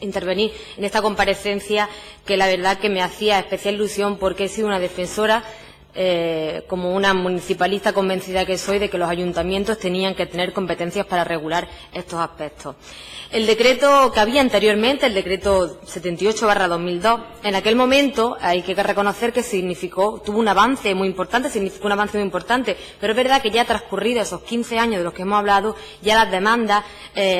intervenir en esta comparecencia, que la verdad que me hacía especial ilusión porque he sido una defensora, como una municipalista convencida que soy, de que los ayuntamientos tenían que tener competencias para regular estos aspectos. El decreto que había anteriormente, el decreto 78/2002, en aquel momento hay que reconocer que tuvo un avance muy importante, pero es verdad que ya transcurridos esos 15 años de los que hemos hablado, ya las demandas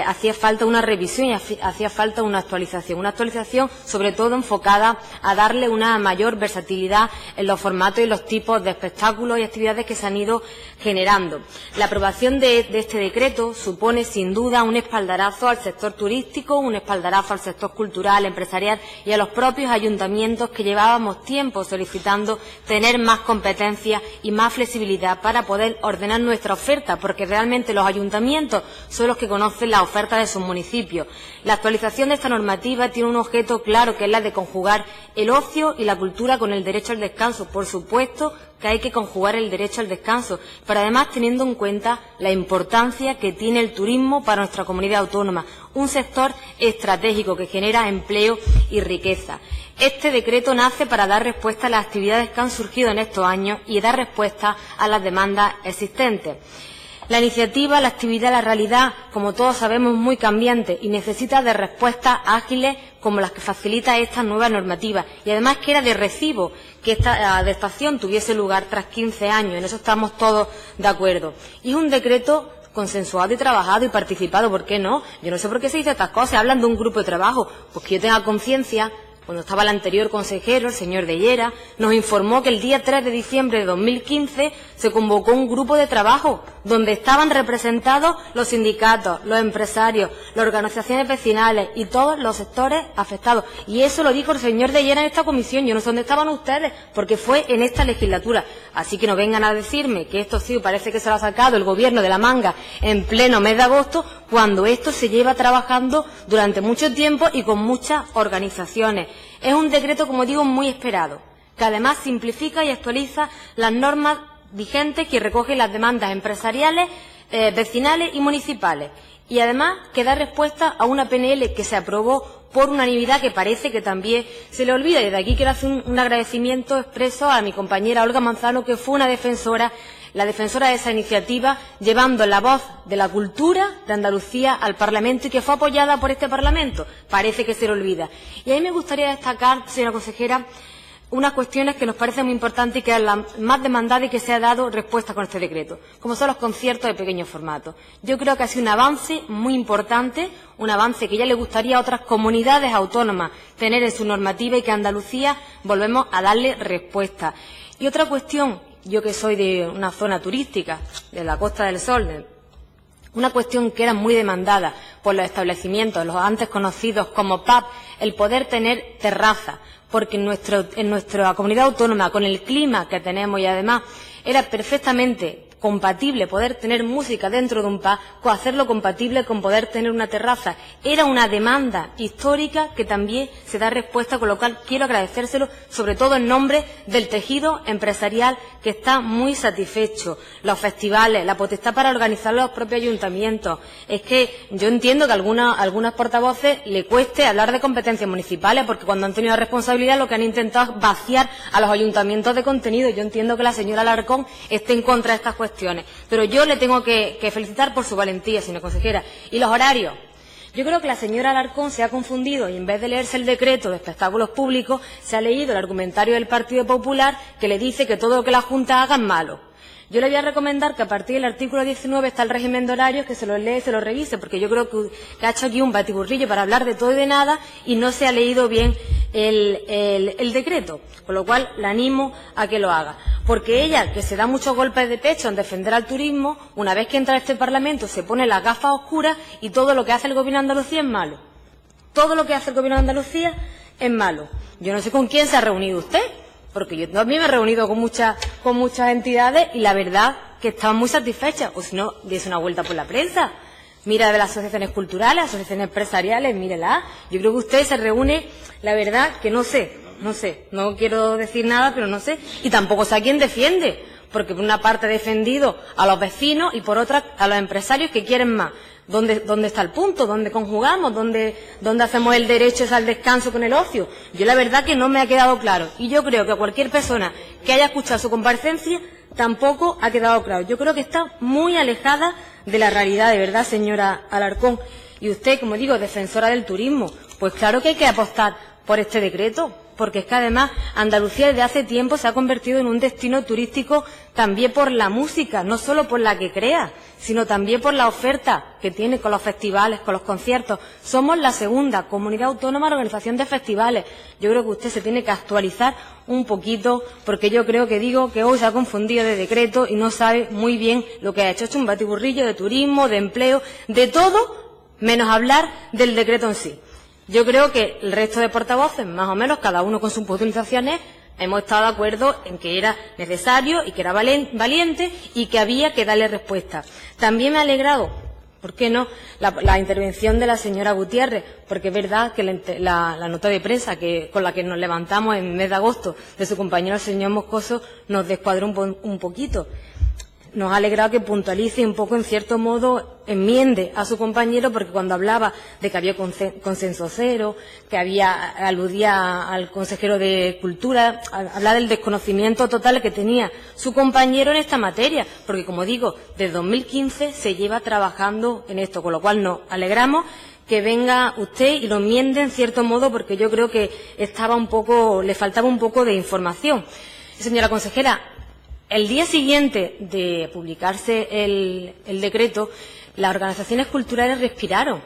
hacía falta una revisión y hacía falta una actualización sobre todo enfocada a darle una mayor versatilidad en los formatos y los tipos de espectáculos y actividades que se han ido generando. La aprobación de este decreto supone sin duda un espaldarazo al sector turístico, un espaldarazo al sector cultural, empresarial y a los propios ayuntamientos que llevábamos tiempo solicitando tener más competencias y más flexibilidad para poder ordenar nuestra oferta, porque realmente los ayuntamientos son los que conocen la oferta de sus municipios. La actualización de esta normativa tiene un objeto claro, que es la de conjugar el ocio y la cultura con el derecho al descanso. Por supuesto que hay que conjugar el derecho al descanso, pero además teniendo en cuenta la importancia que tiene el turismo para nuestra comunidad autónoma, un sector estratégico que genera empleo y riqueza. Este decreto nace para dar respuesta a las actividades que han surgido en estos años y dar respuesta a las demandas existentes. La iniciativa, la actividad, la realidad, como todos sabemos, es muy cambiante y necesita de respuestas ágiles como las que facilita esta nueva normativa. Y además que era de recibo que esta adaptación tuviese lugar tras 15 años. En eso estamos todos de acuerdo. Y es un decreto consensuado y trabajado y participado. ¿Por qué no? Yo no sé por qué se dice estas cosas. Hablan de un grupo de trabajo. Pues que yo tenga conciencia. Cuando estaba el anterior consejero, el señor de Llera, nos informó que el día 3 de diciembre de 2015 se convocó un grupo de trabajo donde estaban representados los sindicatos, los empresarios, las organizaciones vecinales y todos los sectores afectados. Y eso lo dijo el señor de Llera en esta comisión. Yo no sé dónde estaban ustedes, porque fue en esta legislatura. Así que no vengan a decirme que esto sí parece que se lo ha sacado el gobierno de la manga en pleno mes de agosto, cuando esto se lleva trabajando durante mucho tiempo y con muchas organizaciones. Es un decreto, como digo, muy esperado, que además simplifica y actualiza las normas vigentes que recogen las demandas empresariales, vecinales y municipales. Y además que da respuesta a una PNL que se aprobó por unanimidad, que parece que también se le olvida. Y de aquí quiero hacer un agradecimiento expreso a mi compañera Olga Manzano, que fue la defensora de esa iniciativa, llevando la voz de la cultura de Andalucía al Parlamento y que fue apoyada por este Parlamento. Parece que se le olvida. Y a mí me gustaría destacar, señora consejera, unas cuestiones que nos parecen muy importantes y que es la más demandada y que se ha dado respuesta con este decreto, como son los conciertos de pequeño formato. Yo creo que ha sido un avance muy importante, un avance que ya le gustaría a otras comunidades autónomas tener en su normativa y que Andalucía volvemos a darle respuesta. Y otra cuestión, yo que soy de una zona turística, de la Costa del Sol, una cuestión que era muy demandada por los establecimientos, los antes conocidos como pub, el poder tener terraza, porque en nuestra comunidad autónoma, con el clima que tenemos y además era perfectamente compatible poder tener música dentro de un pub, o hacerlo compatible con poder tener una terraza. Era una demanda histórica que también se da respuesta, con lo cual quiero agradecérselo, sobre todo en nombre del tejido empresarial que está muy satisfecho. Los festivales, la potestad para organizar los propios ayuntamientos. Es que yo entiendo que a algunas portavoces le cueste hablar de competencias municipales, porque cuando han tenido la responsabilidad lo que han intentado es vaciar a los ayuntamientos de contenido. Yo entiendo que la señora Alarcón esté en contra de estas cuestiones, pero yo le tengo que felicitar por su valentía, señora consejera. Y los horarios. Yo creo que la señora Alarcón se ha confundido y en vez de leerse el decreto de espectáculos públicos se ha leído el argumentario del Partido Popular, que le dice que todo lo que la Junta haga es malo. Yo le voy a recomendar que a partir del artículo 19 está el régimen de horarios, que se lo lea y se lo revise, porque yo creo que ha hecho aquí un batiburrillo para hablar de todo y de nada y no se ha leído bien el decreto, con lo cual la animo a que lo haga. Porque ella, que se da muchos golpes de pecho en defender al turismo, una vez que entra a este Parlamento se pone las gafas oscuras y todo lo que hace el Gobierno de Andalucía es malo. Todo lo que hace el Gobierno de Andalucía es malo. Yo no sé con quién se ha reunido usted, porque yo también me he reunido con muchas entidades y la verdad que estaban muy satisfechas. O si no, diese una vuelta por la prensa. Mira de las asociaciones culturales, asociaciones empresariales, mírela. Yo creo que usted se reúne, la verdad que no sé, no quiero decir nada, pero no sé. Y tampoco sé a quién defiende, porque por una parte ha defendido a los vecinos y por otra a los empresarios que quieren más. ¿Dónde está el punto? ¿Dónde conjugamos? ¿Dónde hacemos el derecho al descanso con el ocio? Yo la verdad que no me ha quedado claro. Y yo creo que cualquier persona que haya escuchado su comparecencia tampoco ha quedado claro. Yo creo que está muy alejada de la realidad, de verdad, señora Alarcón. Y usted, como digo, defensora del turismo, pues claro que hay que apostar por este decreto, porque es que además Andalucía desde hace tiempo se ha convertido en un destino turístico también por la música, no solo por la que crea, sino también por la oferta que tiene con los festivales, con los conciertos. Somos la segunda comunidad autónoma en organización de festivales. Yo creo que usted se tiene que actualizar un poquito, porque yo creo que hoy se ha confundido de decreto y no sabe muy bien lo que ha hecho. Ha hecho un batiburrillo de turismo, de empleo, de todo, menos hablar del decreto en sí. Yo creo que el resto de portavoces, más o menos, cada uno con sus puntualizaciones, hemos estado de acuerdo en que era necesario y que era valiente y que había que darle respuesta. También me ha alegrado, ¿por qué no?, la intervención de la señora Gutiérrez, porque es verdad que la nota de prensa con la que nos levantamos en el mes de agosto de su compañero el señor Moscoso nos descuadró un poquito. Nos ha alegrado que puntualice un poco, en cierto modo, enmiende a su compañero, porque cuando hablaba de que había consenso cero, que aludía al consejero de Cultura, hablaba del desconocimiento total que tenía su compañero en esta materia, porque, como digo, desde 2015 se lleva trabajando en esto, con lo cual nos alegramos que venga usted y lo enmiende, en cierto modo, porque yo creo que le faltaba un poco de información. Señora consejera, el día siguiente de publicarse el decreto, las organizaciones culturales respiraron.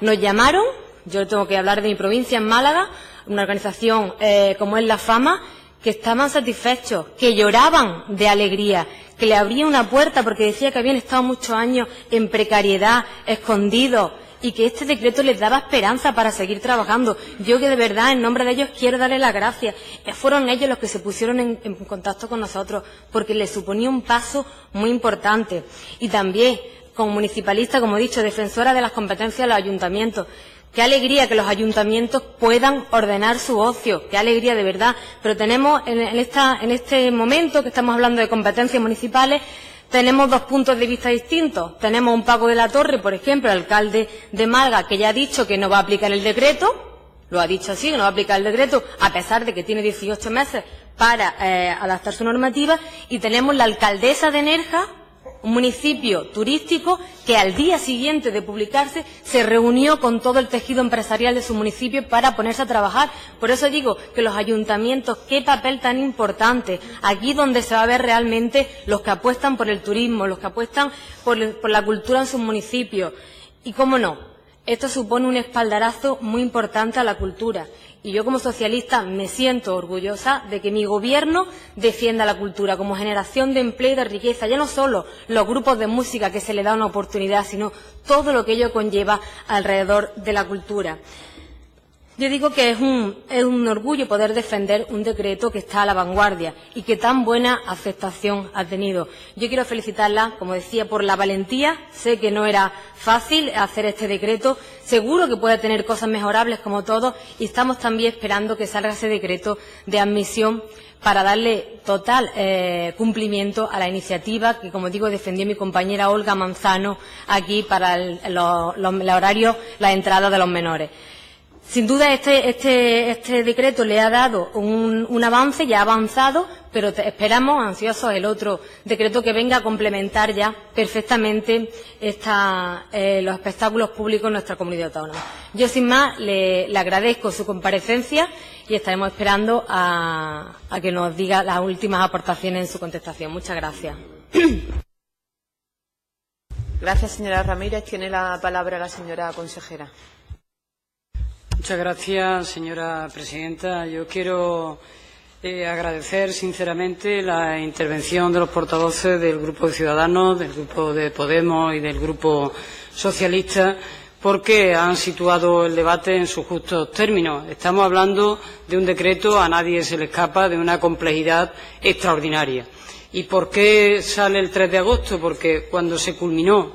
Nos llamaron, yo tengo que hablar de mi provincia, en Málaga, una organización como es La Fama, que estaban satisfechos, que lloraban de alegría, que le abría una puerta porque decía que habían estado muchos años en precariedad, escondidos, y que este decreto les daba esperanza para seguir trabajando. Yo que de verdad, en nombre de ellos, quiero darles las gracias. Fueron ellos los que se pusieron en contacto con nosotros, porque les suponía un paso muy importante. Y también, como municipalista, como he dicho, defensora de las competencias de los ayuntamientos. Qué alegría que los ayuntamientos puedan ordenar su ocio, qué alegría de verdad. Pero tenemos en este momento que estamos hablando de competencias municipales, tenemos dos puntos de vista distintos. Tenemos un Paco de la Torre, por ejemplo, el alcalde de Málaga, que ya ha dicho que no va a aplicar el decreto, lo ha dicho así, que no va a aplicar el decreto, a pesar de que tiene 18 meses para adaptar su normativa, y tenemos la alcaldesa de Nerja, un municipio turístico que al día siguiente de publicarse se reunió con todo el tejido empresarial de su municipio para ponerse a trabajar. Por eso digo que los ayuntamientos, qué papel tan importante, aquí donde se va a ver realmente los que apuestan por el turismo, los que apuestan por la cultura en sus municipios. Y cómo no, esto supone un espaldarazo muy importante a la cultura. Y yo como socialista me siento orgullosa de que mi gobierno defienda la cultura como generación de empleo y de riqueza, ya no solo los grupos de música que se le da una oportunidad, sino todo lo que ello conlleva alrededor de la cultura. Yo digo que es un orgullo poder defender un decreto que está a la vanguardia y que tan buena aceptación ha tenido. Yo quiero felicitarla, como decía, por la valentía. Sé que no era fácil hacer este decreto, seguro que puede tener cosas mejorables como todo, y estamos también esperando que salga ese decreto de admisión para darle total cumplimiento a la iniciativa que, como digo, defendió mi compañera Olga Manzano aquí para el horario, la entrada de los menores. Sin duda este decreto le ha dado un avance, ya ha avanzado, pero esperamos ansiosos el otro decreto que venga a complementar ya perfectamente los espectáculos públicos en nuestra comunidad autónoma. Yo, sin más, le agradezco su comparecencia y estaremos esperando a que nos diga las últimas aportaciones en su contestación. Muchas gracias. Gracias, señora Ramírez. Tiene la palabra la señora consejera. Muchas gracias, señora presidenta. Yo quiero agradecer sinceramente la intervención de los portavoces del Grupo de Ciudadanos, del Grupo de Podemos y del Grupo Socialista, porque han situado el debate en sus justos términos. Estamos hablando de un decreto, a nadie se le escapa, de una complejidad extraordinaria. ¿Y por qué sale el 3 de agosto? Porque cuando se culminó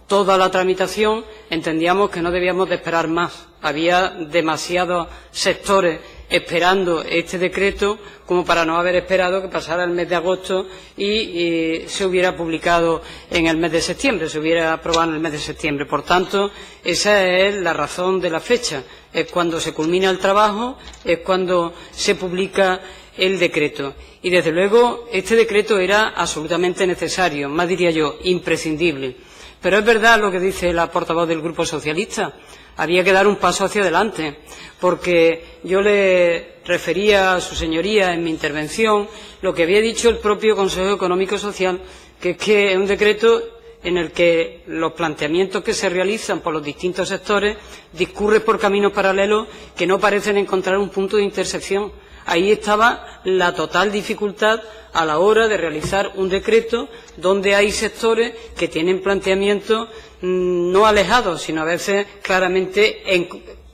toda la tramitación entendíamos que no debíamos de esperar más. Había demasiados sectores esperando este decreto como para no haber esperado que pasara el mes de agosto y se hubiera publicado en el mes de septiembre, se hubiera aprobado en el mes de septiembre. Por tanto, esa es la razón de la fecha. Es cuando se culmina el trabajo, es cuando se publica el decreto. Y, desde luego, este decreto era absolutamente necesario, más diría yo, imprescindible. Pero es verdad lo que dice la portavoz del Grupo Socialista. Había que dar un paso hacia adelante, porque yo le refería a su señoría en mi intervención lo que había dicho el propio Consejo Económico y Social, que es un decreto en el que los planteamientos que se realizan por los distintos sectores discurren por caminos paralelos que no parecen encontrar un punto de intersección. Ahí estaba la total dificultad a la hora de realizar un decreto donde hay sectores que tienen planteamientos no alejados, sino a veces claramente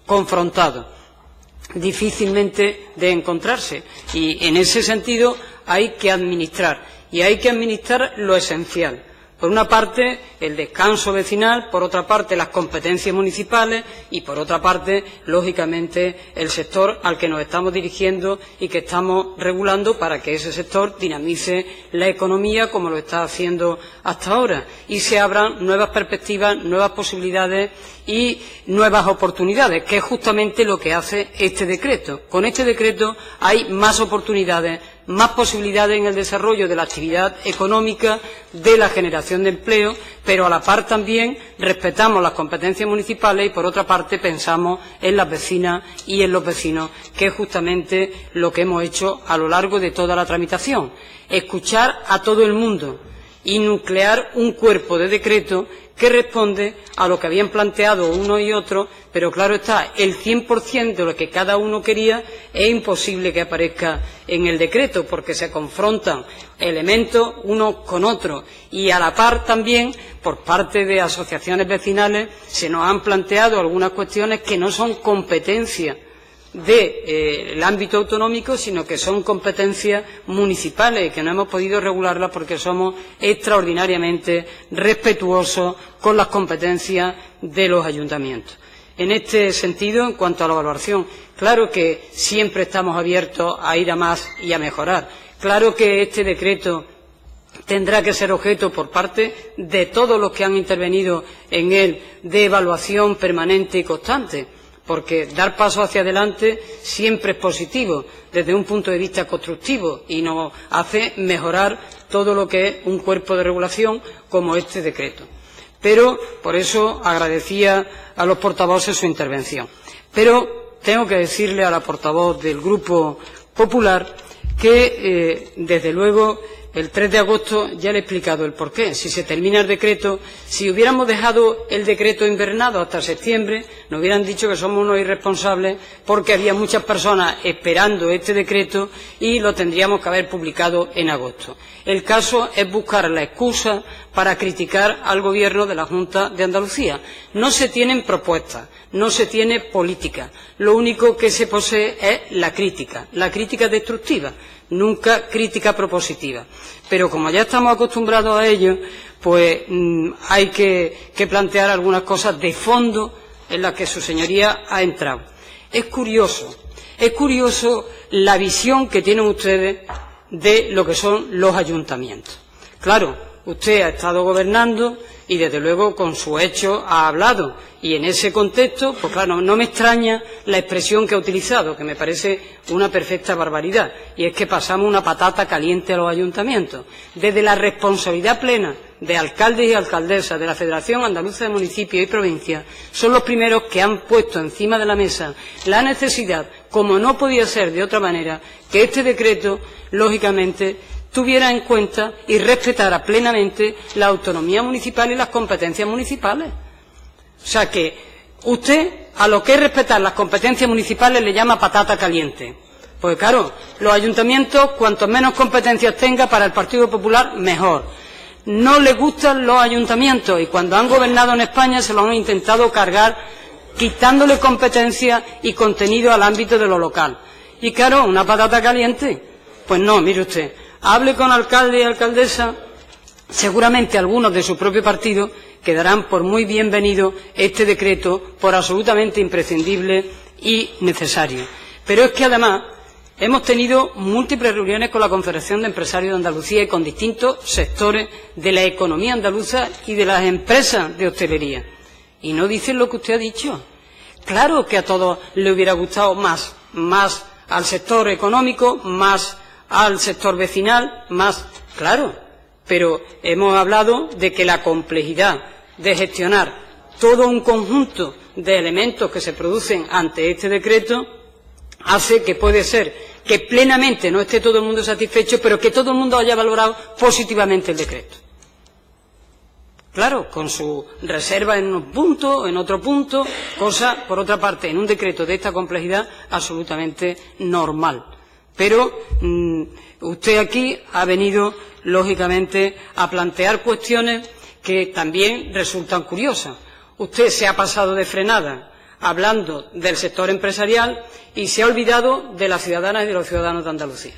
confrontados, difícilmente de encontrarse. Y en ese sentido hay que administrar, y hay que administrar lo esencial. Por una parte, el descanso vecinal, por otra parte, las competencias municipales y, por otra parte, lógicamente, el sector al que nos estamos dirigiendo y que estamos regulando para que ese sector dinamice la economía como lo está haciendo hasta ahora y se abran nuevas perspectivas, nuevas posibilidades y nuevas oportunidades, que es justamente lo que hace este decreto. Con este decreto hay más oportunidades, más posibilidades en el desarrollo de la actividad económica, de la generación de empleo, pero a la par también respetamos las competencias municipales y, por otra parte, pensamos en las vecinas y en los vecinos, que es justamente lo que hemos hecho a lo largo de toda la tramitación. Escuchar a todo el mundo y nuclear un cuerpo de decreto que responde a lo que habían planteado uno y otro, pero claro está, el 100% de lo que cada uno quería es imposible que aparezca en el decreto, porque se confrontan elementos unos con otros y a la par también por parte de asociaciones vecinales se nos han planteado algunas cuestiones que no son competencia del ámbito autonómico, sino que son competencias municipales y que no hemos podido regularlas porque somos extraordinariamente respetuosos con las competencias de los ayuntamientos. En este sentido, en cuanto a la valoración, claro que siempre estamos abiertos a ir a más y a mejorar. Claro que este decreto tendrá que ser objeto por parte de todos los que han intervenido en él de evaluación permanente y constante, porque dar pasos hacia adelante siempre es positivo desde un punto de vista constructivo y nos hace mejorar todo lo que es un cuerpo de regulación como este decreto. Pero, por eso, agradecía a los portavoces su intervención. Pero tengo que decirle a la portavoz del Grupo Popular que, desde luego, el 3 de agosto ya le he explicado el porqué. Si se termina el decreto, si hubiéramos dejado el decreto invernado hasta septiembre, nos hubieran dicho que somos unos irresponsables porque había muchas personas esperando este decreto y lo tendríamos que haber publicado en agosto. El caso es buscar la excusa para criticar al Gobierno de la Junta de Andalucía. No se tienen propuestas, no se tiene política. Lo único que se posee es la crítica destructiva, nunca crítica propositiva. Pero como ya estamos acostumbrados a ello, pues hay que plantear algunas cosas de fondo en las que su señoría ha entrado. Es curioso la visión que tienen ustedes de lo que son los ayuntamientos. Claro, usted ha estado gobernando y, desde luego, con su hecho ha hablado. Y en ese contexto, pues claro, no me extraña la expresión que ha utilizado, que me parece una perfecta barbaridad, y es que pasamos una patata caliente a los ayuntamientos. Desde la responsabilidad plena de alcaldes y alcaldesas de la Federación Andaluza de Municipios y Provincias, son los primeros que han puesto encima de la mesa la necesidad, como no podía ser de otra manera, que este decreto, lógicamente, tuviera en cuenta y respetara plenamente la autonomía municipal y las competencias municipales. O sea que usted, a lo que es respetar las competencias municipales, le llama patata caliente. Pues claro, los ayuntamientos, cuanto menos competencias tenga para el Partido Popular, mejor. No le gustan los ayuntamientos y cuando han gobernado en España se lo han intentado cargar, quitándole competencia y contenido al ámbito de lo local. Y claro, una patata caliente. Pues no, mire usted, hable con alcalde y alcaldesa, seguramente algunos de su propio partido quedarán por muy bienvenido este decreto, por absolutamente imprescindible y necesario. Pero es que, además, hemos tenido múltiples reuniones con la Confederación de Empresarios de Andalucía y con distintos sectores de la economía andaluza y de las empresas de hostelería. Y no dicen lo que usted ha dicho. Claro que a todos le hubiera gustado más al sector económico, más al sector vecinal, más, claro. Pero hemos hablado de que la complejidad de gestionar todo un conjunto de elementos que se producen ante este decreto hace que puede ser que plenamente no esté todo el mundo satisfecho, pero que todo el mundo haya valorado positivamente el decreto. Claro, con su reserva en un punto, en otro punto, cosa, por otra parte, en un decreto de esta complejidad, absolutamente normal. Pero usted aquí ha venido, lógicamente, a plantear cuestiones que también resultan curiosas. Usted se ha pasado de frenada hablando del sector empresarial y se ha olvidado de las ciudadanas y de los ciudadanos de Andalucía.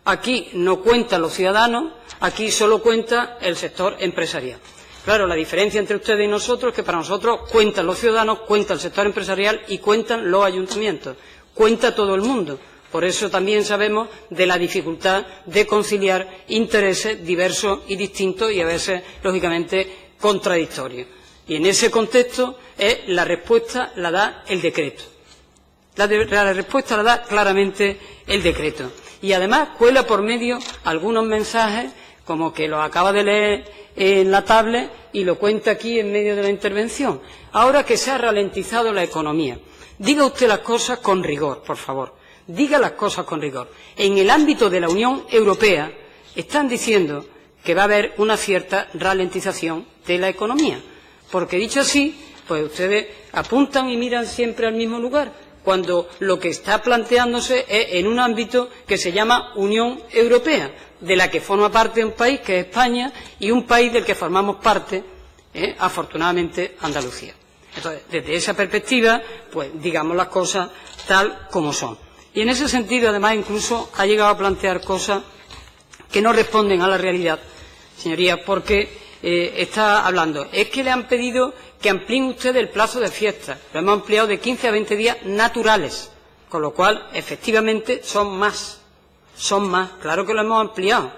Aquí no cuentan los ciudadanos, aquí solo cuenta el sector empresarial. Claro, la diferencia entre ustedes y nosotros es que para nosotros cuentan los ciudadanos, cuenta el sector empresarial y cuentan los ayuntamientos, cuenta todo el mundo. Por eso también sabemos de la dificultad de conciliar intereses diversos y distintos y a veces, lógicamente, contradictorios. Y en ese contexto la respuesta la da el decreto. La respuesta la da claramente el decreto. Y además cuela por medio algunos mensajes como que los acaba de leer en la tablet y lo cuenta aquí en medio de la intervención. Ahora que se ha ralentizado la economía, diga usted las cosas con rigor, por favor. Diga las cosas con rigor. En el ámbito de la Unión Europea están diciendo que va a haber una cierta ralentización de la economía. Porque dicho así, pues ustedes apuntan y miran siempre al mismo lugar, cuando lo que está planteándose es en un ámbito que se llama Unión Europea, de la que forma parte un país que es España y un país del que formamos parte, afortunadamente, Andalucía. Entonces, desde esa perspectiva, pues digamos las cosas tal como son. Y en ese sentido, además, incluso ha llegado a plantear cosas que no responden a la realidad, señorías, porque está hablando. Es que le han pedido que amplíen ustedes el plazo de fiesta. Lo hemos ampliado de 15 a 20 días naturales, con lo cual, efectivamente, son más. Son más. Claro que lo hemos ampliado.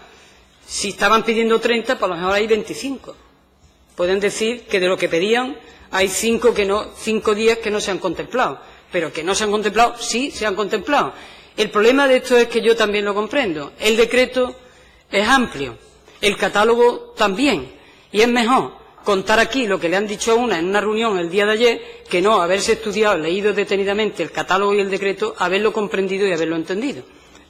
Si estaban pidiendo 30, pues a lo mejor hay 25. Pueden decir que de lo que pedían hay 5 días que no se han contemplado. Pero que no se han contemplado, sí se han contemplado. El problema de esto es que yo también lo comprendo. El decreto es amplio, el catálogo también. Y es mejor contar aquí lo que le han dicho a una en una reunión el día de ayer que no haberse estudiado, leído detenidamente el catálogo y el decreto, haberlo comprendido y haberlo entendido.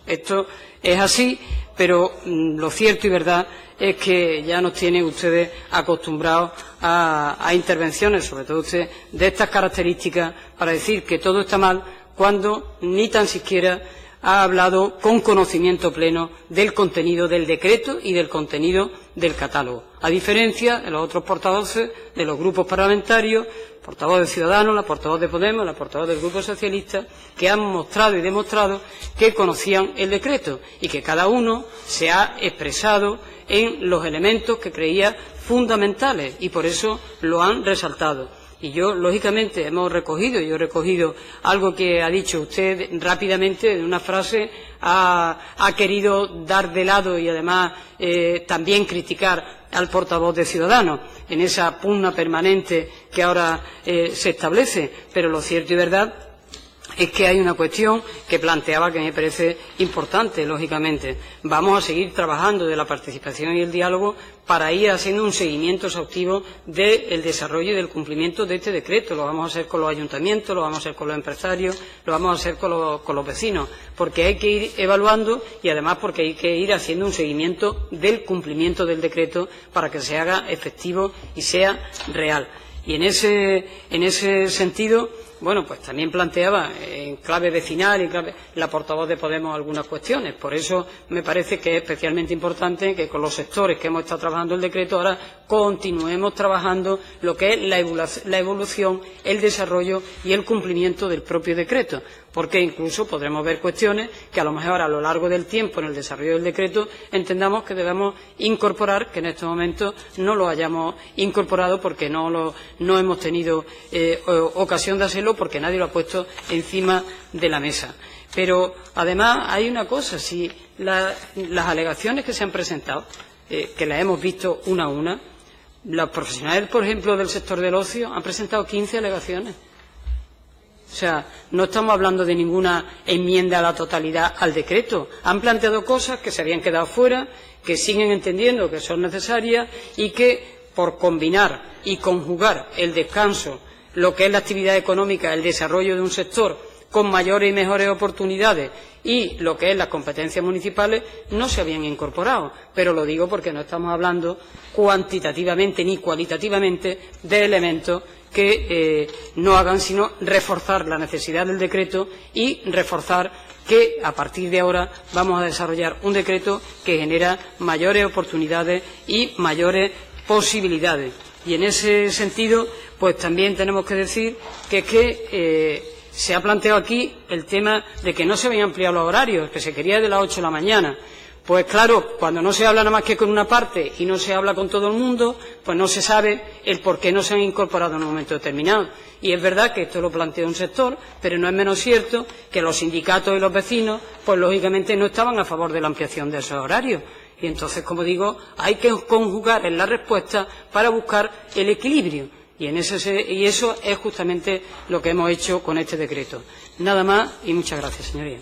Esto es así, pero lo cierto y verdad es que ya nos tienen ustedes acostumbrados a intervenciones, sobre todo usted, de estas características, para decir que todo está mal cuando ni tan siquiera ha hablado con conocimiento pleno del contenido del decreto y del contenido del catálogo, a diferencia de los otros portavoces de los grupos parlamentarios, portavoz de Ciudadanos, la portavoz de Podemos, la portavoz del Grupo Socialista, que han mostrado y demostrado que conocían el decreto y que cada uno se ha expresado en los elementos que creía fundamentales y por eso lo han resaltado. Y yo, lógicamente, yo he recogido algo que ha dicho usted rápidamente, en una frase, ha querido dar de lado y además también criticar al portavoz de Ciudadanos en esa pugna permanente que ahora se establece. Pero lo cierto y verdad es que hay una cuestión que planteaba que me parece importante, lógicamente. Vamos a seguir trabajando de la participación y el diálogo para ir haciendo un seguimiento exhaustivo del desarrollo y del cumplimiento de este decreto. Lo vamos a hacer con los ayuntamientos, lo vamos a hacer con los empresarios, lo vamos a hacer con los vecinos, porque hay que ir evaluando y además porque hay que ir haciendo un seguimiento del cumplimiento del decreto para que se haga efectivo y sea real. Y en ese sentido, bueno, pues también planteaba en clave vecinal y en clave la portavoz de Podemos algunas cuestiones. Por eso me parece que es especialmente importante que con los sectores que hemos estado trabajando el decreto ahora continuemos trabajando lo que es la evolución, el desarrollo y el cumplimiento del propio decreto. Porque incluso podremos ver cuestiones que a lo mejor a lo largo del tiempo en el desarrollo del decreto entendamos que debemos incorporar, que en estos momentos no lo hayamos incorporado porque no hemos tenido ocasión de hacerlo porque nadie lo ha puesto encima de la mesa. Pero además hay una cosa, si las alegaciones que se han presentado, que las hemos visto una a una, los profesionales, por ejemplo, del sector del ocio han presentado 15 alegaciones. O sea, no estamos hablando de ninguna enmienda a la totalidad al decreto. Han planteado cosas que se habían quedado fuera, que siguen entendiendo que son necesarias y que, por combinar y conjugar el descanso, lo que es la actividad económica, el desarrollo de un sector con mayores y mejores oportunidades y lo que es las competencias municipales, no se habían incorporado. Pero lo digo porque no estamos hablando cuantitativamente ni cualitativamente de elementos que no hagan sino reforzar la necesidad del decreto y reforzar que a partir de ahora vamos a desarrollar un decreto que genera mayores oportunidades y mayores posibilidades. Y en ese sentido, pues también tenemos que decir que se ha planteado aquí el tema de que no se habían ampliado los horarios, que se quería de las 8 de la mañana. Pues claro, cuando no se habla nada más que con una parte y no se habla con todo el mundo, pues no se sabe el por qué no se han incorporado en un momento determinado. Y es verdad que esto lo plantea un sector, pero no es menos cierto que los sindicatos y los vecinos, pues lógicamente no estaban a favor de la ampliación de esos horarios. Y entonces, como digo, hay que conjugar en la respuesta para buscar el equilibrio. Y eso es justamente lo que hemos hecho con este decreto. Nada más y muchas gracias, señorías.